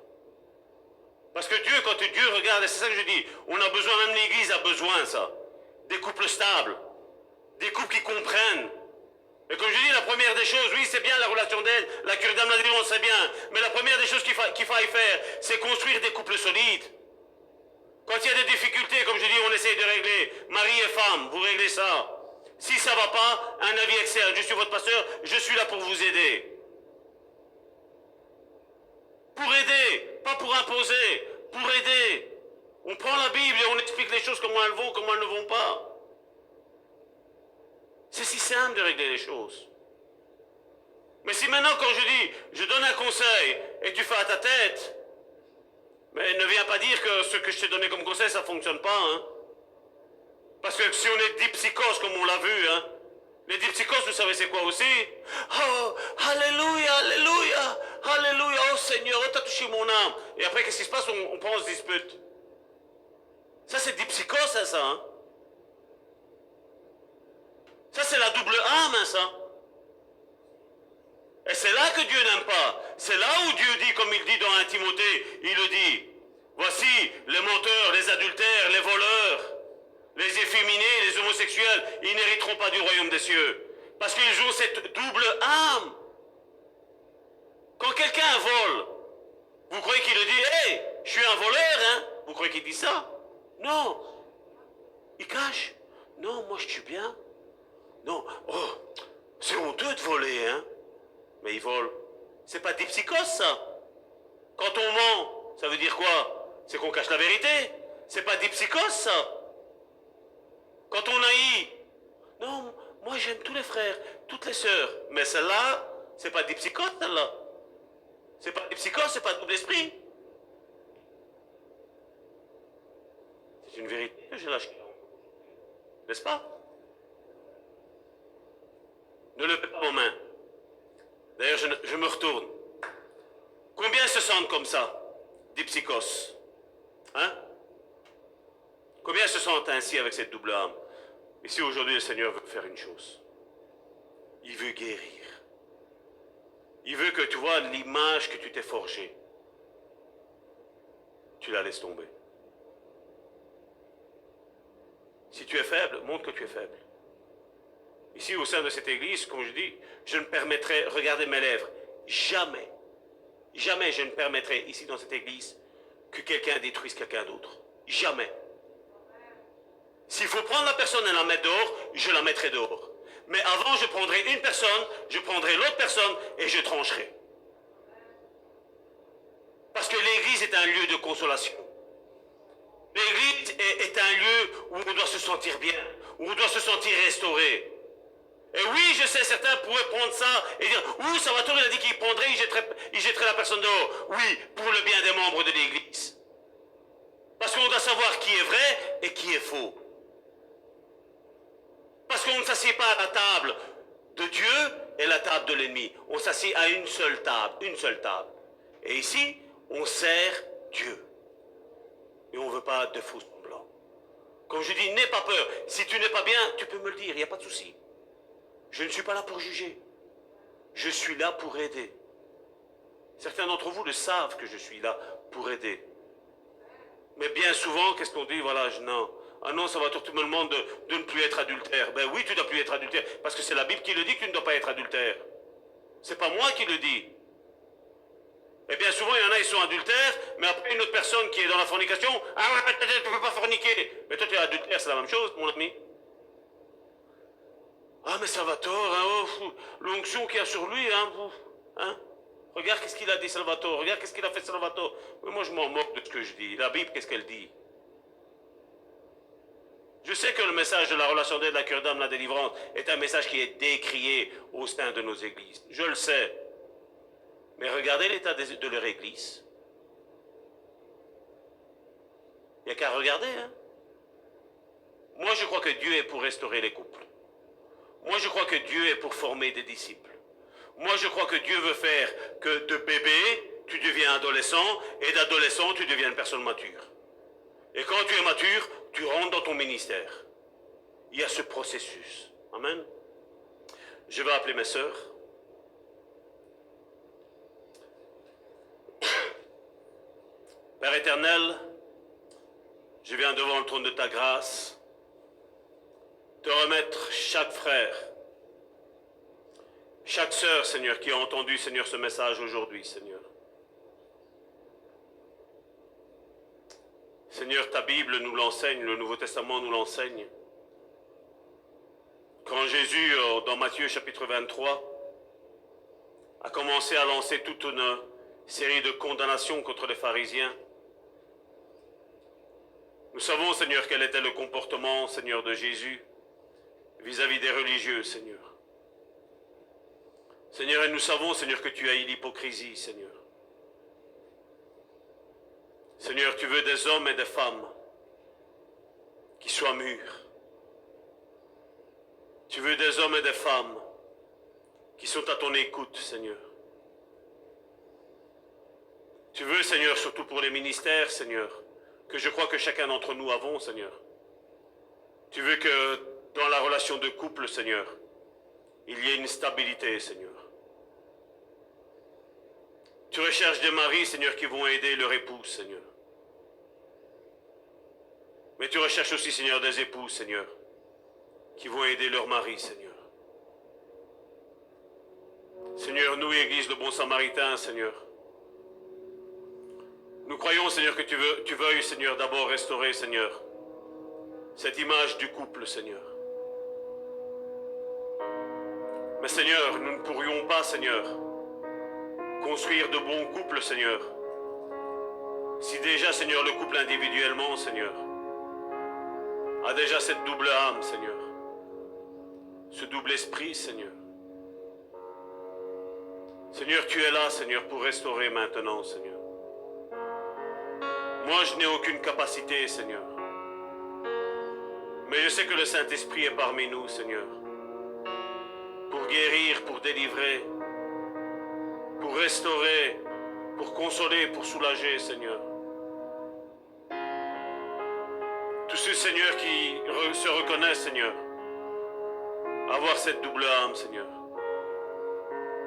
Parce que Dieu, quand Dieu regarde, et c'est ça que je dis, on a besoin, même l'Église a besoin ça, des couples stables, des couples qui comprennent. Et comme je dis, la première des choses, oui, c'est bien la relation d'aide, la cure d'âme, la délivrance, c'est bien, mais la première des choses qu'il faille faire, c'est construire des couples solides. Quand il y a des difficultés, comme je dis, on essaye de régler. Mari et femme, vous réglez ça. Si ça ne va pas, un avis externe. Je suis votre pasteur, je suis là pour vous aider. Pour aider, pas pour imposer, pour aider. On prend la Bible et on explique les choses comment elles vont, comment elles ne vont pas. C'est si simple de régler les choses. Mais si maintenant, quand je dis, je donne un conseil et tu fais à ta tête, mais ne viens pas dire que ce que je t'ai donné comme conseil, ça ne fonctionne pas. Hein. Parce que si on est dipsychose, comme on l'a vu, hein, les dipsychoses, vous savez c'est quoi aussi? Oh, alléluia, alléluia, alléluia, oh Seigneur, oh t'as touché mon âme. Et après, qu'est-ce qui se passe? On prend, on se dispute. Ça, c'est dipsychose, hein, ça. Hein. Ça, c'est la double âme, hein, ça. Et c'est là que Dieu n'aime pas. C'est là où Dieu dit, comme il dit dans 1 Timothée, il le dit. Voici les menteurs, les adultères, les voleurs, les efféminés, les homosexuels, ils n'hériteront pas du royaume des cieux. Parce qu'ils ont cette double âme. Quand quelqu'un vole, vous croyez qu'il le dit, hey, je suis un voleur, hein? Vous croyez qu'il dit ça? Non. Il cache. Non, moi je suis bien. Non. Oh, c'est honteux de voler, hein? Mais il vole. C'est pas des psychoses, ça. Quand on ment, ça veut dire quoi? C'est qu'on cache la vérité. C'est pas des psychoses, ça. Quand on haït, non, moi j'aime tous les frères, toutes les sœurs. Mais celle-là, c'est pas des psychoses, celle-là. C'est pas des psychoses, c'est pas double esprit. C'est une vérité que j'ai lâchée. N'est-ce pas? Ne levez pas vos mains. D'ailleurs, je me retourne. Combien se sentent comme ça, des psychoses? Hein? Combien se sentent ainsi avec cette double âme? Ici, aujourd'hui, le Seigneur veut faire une chose. Il veut guérir. Il veut que tu vois l'image que tu t'es forgée. Tu la laisses tomber. Si tu es faible, montre que tu es faible. Ici, au sein de cette église, comme je dis, je ne permettrai, regardez mes lèvres, jamais, jamais je ne permettrai ici dans cette église que quelqu'un détruise quelqu'un d'autre. Jamais. S'il faut prendre la personne et la mettre dehors, je la mettrai dehors. Mais avant, je prendrai une personne, je prendrai l'autre personne et je trancherai. Parce que l'église est un lieu de consolation. L'église est un lieu où on doit se sentir bien, où on doit se sentir restauré. Et oui, je sais, certains pourraient prendre ça et dire, ouh, Salvatore, il a dit qu'il prendrait, il jetterait la personne dehors. Oui, pour le bien des membres de l'église. Parce qu'on doit savoir qui est vrai et qui est faux. Parce qu'on ne s'assied pas à la table de Dieu et la table de l'ennemi. On s'assied à une seule table, une seule table. Et ici, on sert Dieu. Et on ne veut pas de faux semblants. Comme je dis, n'aie pas peur. Si tu n'es pas bien, tu peux me le dire, il n'y a pas de souci. Je ne suis pas là pour juger. Je suis là pour aider. Certains d'entre vous le savent que je suis là pour aider. Mais bien souvent, qu'est-ce qu'on dit? Voilà, non. Ah non, ça va tout le monde de ne plus être adultère. Ben oui, tu ne dois plus être adultère. Parce que c'est la Bible qui le dit que tu ne dois pas être adultère. C'est pas moi qui le dis. Et bien souvent, il y en a, ils sont adultères, mais après, une autre personne qui est dans la fornication, ah ouais, tu ne peux pas forniquer. Mais toi, tu es adultère, c'est la même chose, mon ami. Ah, mais Salvatore, hein, oh, l'onction qu'il y a sur lui, hein. Regarde qu'est-ce qu'il a dit, Salvatore. Regarde qu'est-ce qu'il a fait, Salvatore. Mais moi, je m'en moque de ce que je dis. La Bible, qu'est-ce qu'elle dit? Je sais que le message de la relation d'aide, la cure d'âme, la délivrance est un message qui est décrié au sein de nos églises. Je le sais. Mais regardez l'état de leur église. Il n'y a qu'à regarder. Hein. Moi, je crois que Dieu est pour restaurer les couples. Moi, je crois que Dieu est pour former des disciples. Moi, je crois que Dieu veut faire que de bébé, tu deviens adolescent, et d'adolescent, tu deviens une personne mature. Et quand tu es mature, tu rentres dans ton ministère. Il y a ce processus. Amen. Je vais appeler mes sœurs. Père éternel, je viens devant le trône de ta grâce, te remettre chaque frère, chaque sœur, Seigneur, qui a entendu, Seigneur, ce message aujourd'hui, Seigneur. Seigneur, ta Bible nous l'enseigne, le Nouveau Testament nous l'enseigne. Quand Jésus, dans Matthieu chapitre 23, a commencé à lancer toute une série de condamnations contre les pharisiens, nous savons, Seigneur, quel était le comportement, Seigneur, de Jésus vis-à-vis des religieux, Seigneur. Seigneur, et nous savons, Seigneur, que tu haïs l'hypocrisie, Seigneur. Seigneur, tu veux des hommes et des femmes qui soient mûrs. Tu veux des hommes et des femmes qui sont à ton écoute, Seigneur. Tu veux, Seigneur, surtout pour les ministères, Seigneur, que je crois que chacun d'entre nous avons, Seigneur. Tu veux que dans la relation de couple, Seigneur, il y ait une stabilité, Seigneur. Tu recherches des maris, Seigneur, qui vont aider leur épouse, Seigneur. Mais tu recherches aussi, Seigneur, des épouses, Seigneur, qui vont aider leur mari, Seigneur. Seigneur, nous, Église, le bon Samaritain, Seigneur, nous croyons, Seigneur, que tu veuilles, Seigneur, d'abord restaurer, Seigneur, cette image du couple, Seigneur. Mais, Seigneur, nous ne pourrions pas, Seigneur, construire de bons couples, Seigneur, si déjà, Seigneur, le couple individuellement, Seigneur, a déjà cette double âme, Seigneur, ce double esprit, Seigneur. Seigneur, tu es là, Seigneur, pour restaurer maintenant, Seigneur. Moi, je n'ai aucune capacité, Seigneur. Mais je sais que le Saint-Esprit est parmi nous, Seigneur. Pour guérir, pour délivrer, pour restaurer, pour consoler, pour soulager, Seigneur. Tous ceux, Seigneur, qui se reconnaissent, Seigneur, avoir cette double âme, Seigneur.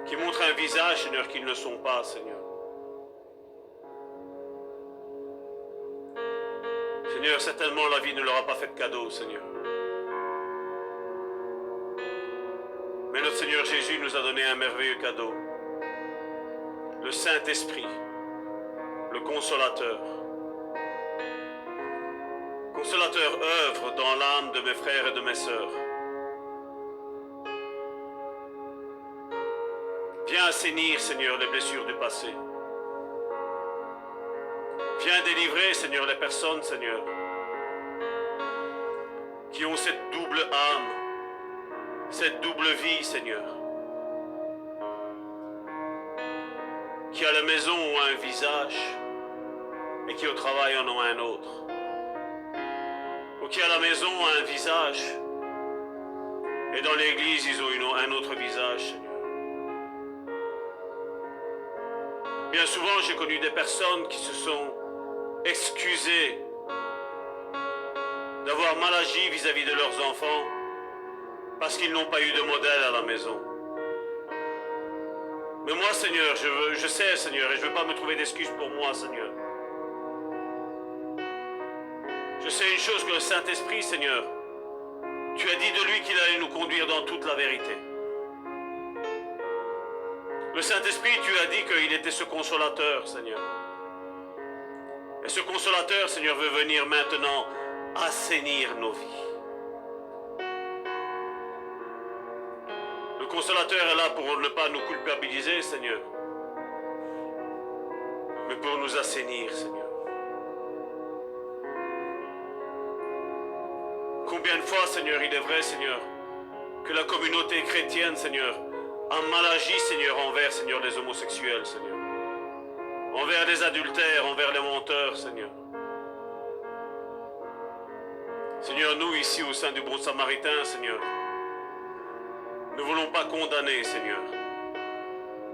Qui montrent un visage, Seigneur, qu'ils ne sont pas, Seigneur. Seigneur, certainement la vie ne leur a pas fait de cadeau, Seigneur. Mais notre Seigneur Jésus nous a donné un merveilleux cadeau. Le Saint-Esprit, le Consolateur. Consolateur œuvre dans l'âme de mes frères et de mes sœurs. Viens assainir, Seigneur, les blessures du passé. Viens délivrer, Seigneur, les personnes, Seigneur, qui ont cette double âme, cette double vie, Seigneur, qui à la maison ont un visage et qui au travail en ont un autre, ou qui à la maison ont un visage et dans l'église ils ont un autre visage, Seigneur. Bien souvent, j'ai connu des personnes qui se sont excusées d'avoir mal agi vis-à-vis de leurs enfants parce qu'ils n'ont pas eu de modèle à la maison. Mais moi, Seigneur, je sais, Seigneur, et je ne veux pas me trouver d'excuses pour moi, Seigneur. Je sais une chose, que le Saint-Esprit, Seigneur, tu as dit de lui qu'il allait nous conduire dans toute la vérité. Le Saint-Esprit, tu as dit qu'il était ce consolateur, Seigneur. Et ce consolateur, Seigneur, veut venir maintenant assainir nos vies. Le consolateur est là pour ne pas nous culpabiliser, Seigneur, mais pour nous assainir, Seigneur. Combien de fois, Seigneur, il est vrai, Seigneur, que la communauté chrétienne, Seigneur, a mal agi, Seigneur, envers, Seigneur, les homosexuels, Seigneur. Envers les adultères, envers les menteurs, Seigneur. Seigneur, nous, ici, au sein du Bon Samaritain, Seigneur, ne voulons pas condamner, Seigneur,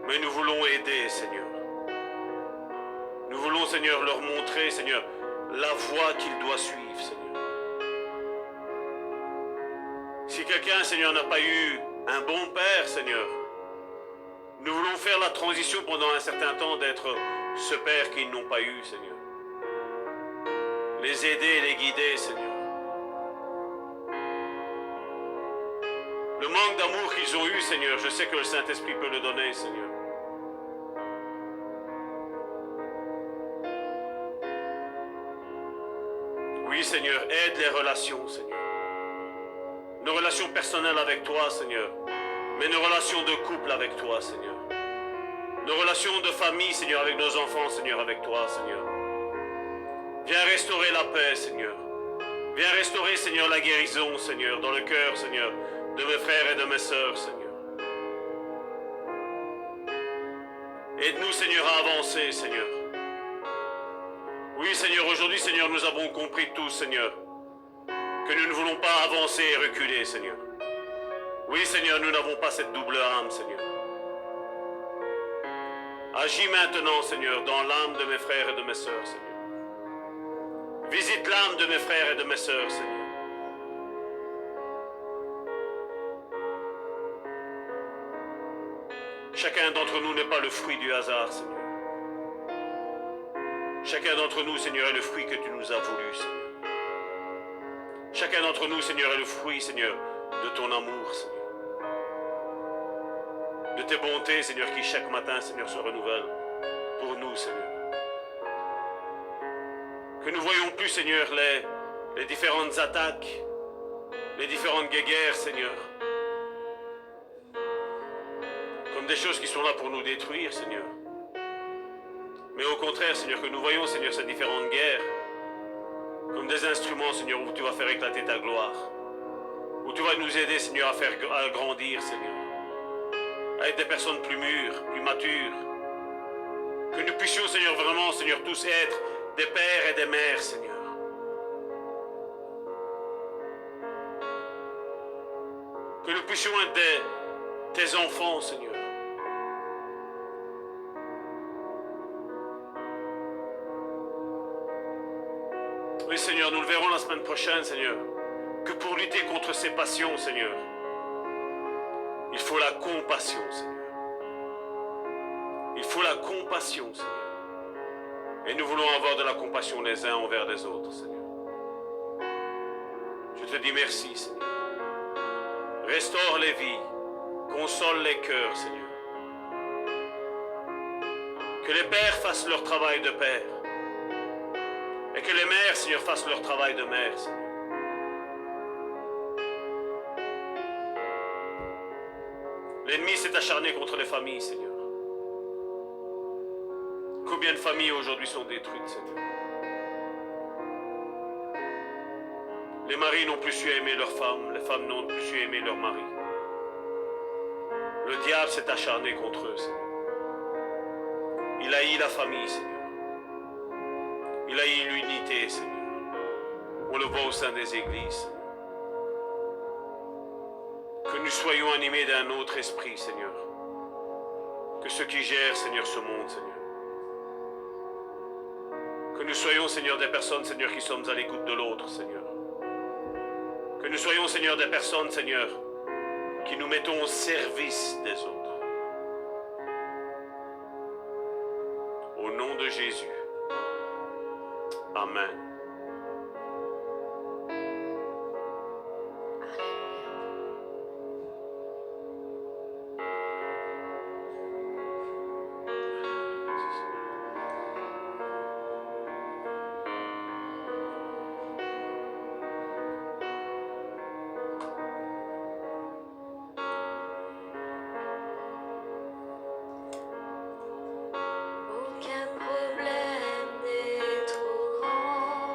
mais nous voulons aider, Seigneur. Nous voulons, Seigneur, leur montrer, Seigneur, la voie qu'ils doivent suivre, Seigneur. Si quelqu'un, Seigneur, n'a pas eu un bon père, Seigneur, nous voulons faire la transition pendant un certain temps d'être ce père qu'ils n'ont pas eu, Seigneur. Les aider et les guider, Seigneur. Le manque d'amour qu'ils ont eu, Seigneur, je sais que le Saint-Esprit peut le donner, Seigneur. Oui, Seigneur, aide les relations, Seigneur. Nos relations personnelles avec toi, Seigneur. Mais nos relations de couple avec toi, Seigneur. Nos relations de famille, Seigneur, avec nos enfants, Seigneur, avec toi, Seigneur. Viens restaurer la paix, Seigneur. Viens restaurer, Seigneur, la guérison, Seigneur, dans le cœur, Seigneur, de mes frères et de mes sœurs, Seigneur. Aide-nous, Seigneur, à avancer, Seigneur. Oui, Seigneur, aujourd'hui, Seigneur, nous avons compris tous, Seigneur, que nous ne voulons pas avancer et reculer, Seigneur. Oui, Seigneur, nous n'avons pas cette double âme, Seigneur. Agis maintenant, Seigneur, dans l'âme de mes frères et de mes sœurs, Seigneur. Visite l'âme de mes frères et de mes sœurs, Seigneur. Chacun d'entre nous n'est pas le fruit du hasard, Seigneur. Chacun d'entre nous, Seigneur, est le fruit que tu nous as voulu, Seigneur. Chacun d'entre nous, Seigneur, est le fruit, Seigneur, de ton amour, Seigneur. De tes bontés, Seigneur, qui chaque matin, Seigneur, se renouvellent pour nous, Seigneur. Que nous voyons plus, Seigneur, les différentes attaques, les différentes guerres, Seigneur, comme des choses qui sont là pour nous détruire, Seigneur. Mais au contraire, Seigneur, que nous voyons, Seigneur, ces différentes guerres comme des instruments, Seigneur, où tu vas faire éclater ta gloire, où tu vas nous aider, Seigneur, à grandir, Seigneur, à être des personnes plus mûres, plus matures. Que nous puissions, Seigneur, vraiment, Seigneur, tous être des pères et des mères, Seigneur. Que nous puissions être tes enfants, Seigneur. Oui, Seigneur, nous le verrons la semaine prochaine, Seigneur, que pour lutter contre ces passions, Seigneur, il faut la compassion, Seigneur. Il faut la compassion, Seigneur. Et nous voulons avoir de la compassion les uns envers les autres, Seigneur. Je te dis merci, Seigneur. Restaure les vies, console les cœurs, Seigneur. Que les pères fassent leur travail de père. Et que les mères, Seigneur, fassent leur travail de mère, Seigneur. L'ennemi s'est acharné contre les familles, Seigneur. Combien de familles aujourd'hui sont détruites, Seigneur? Les maris n'ont plus su aimer leurs femmes, les femmes n'ont plus su aimer leurs maris. Le diable s'est acharné contre eux, Seigneur. Il haït la famille, Seigneur. Il haït l'unité, Seigneur. On le voit au sein des églises. Que nous soyons animés d'un autre esprit, Seigneur, que ceux qui gèrent, Seigneur, ce monde, Seigneur. Que nous soyons, Seigneur, des personnes, Seigneur, qui sommes à l'écoute de l'autre, Seigneur. Que nous soyons, Seigneur, des personnes, Seigneur, qui nous mettons au service des autres. Au nom de Jésus. Amen. Aucun problème n'est trop grand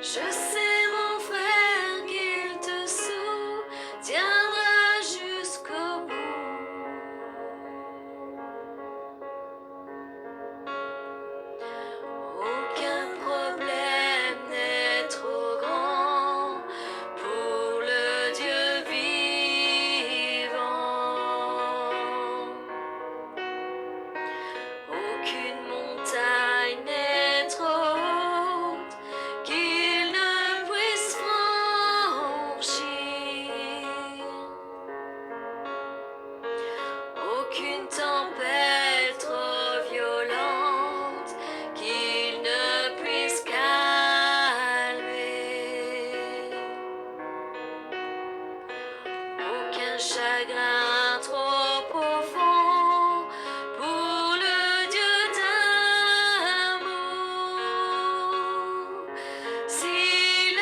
Je sais, mon frère, qu'il te soutiendra jusqu'au bout. Aucun problème n'est trop grand pour le Dieu vivant. Aucune montagne n'est trop haute qu'il ne puisse franchir. Aucune tempête trop violente qu'il ne puisse calmer. Aucun chagrin trop profond pour le Dieu d'amour. S'il a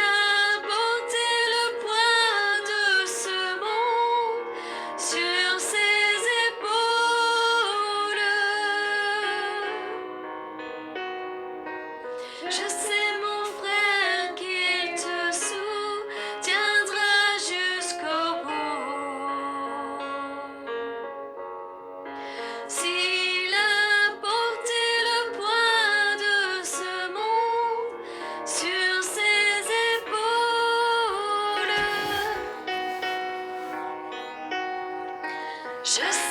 porté le poids de ce monde sur ses épaules, je sais, mon frère, qu'il te soutiendra jusqu'au bout. S'il a porté le poids de ce monde sur ses épaules, je sais.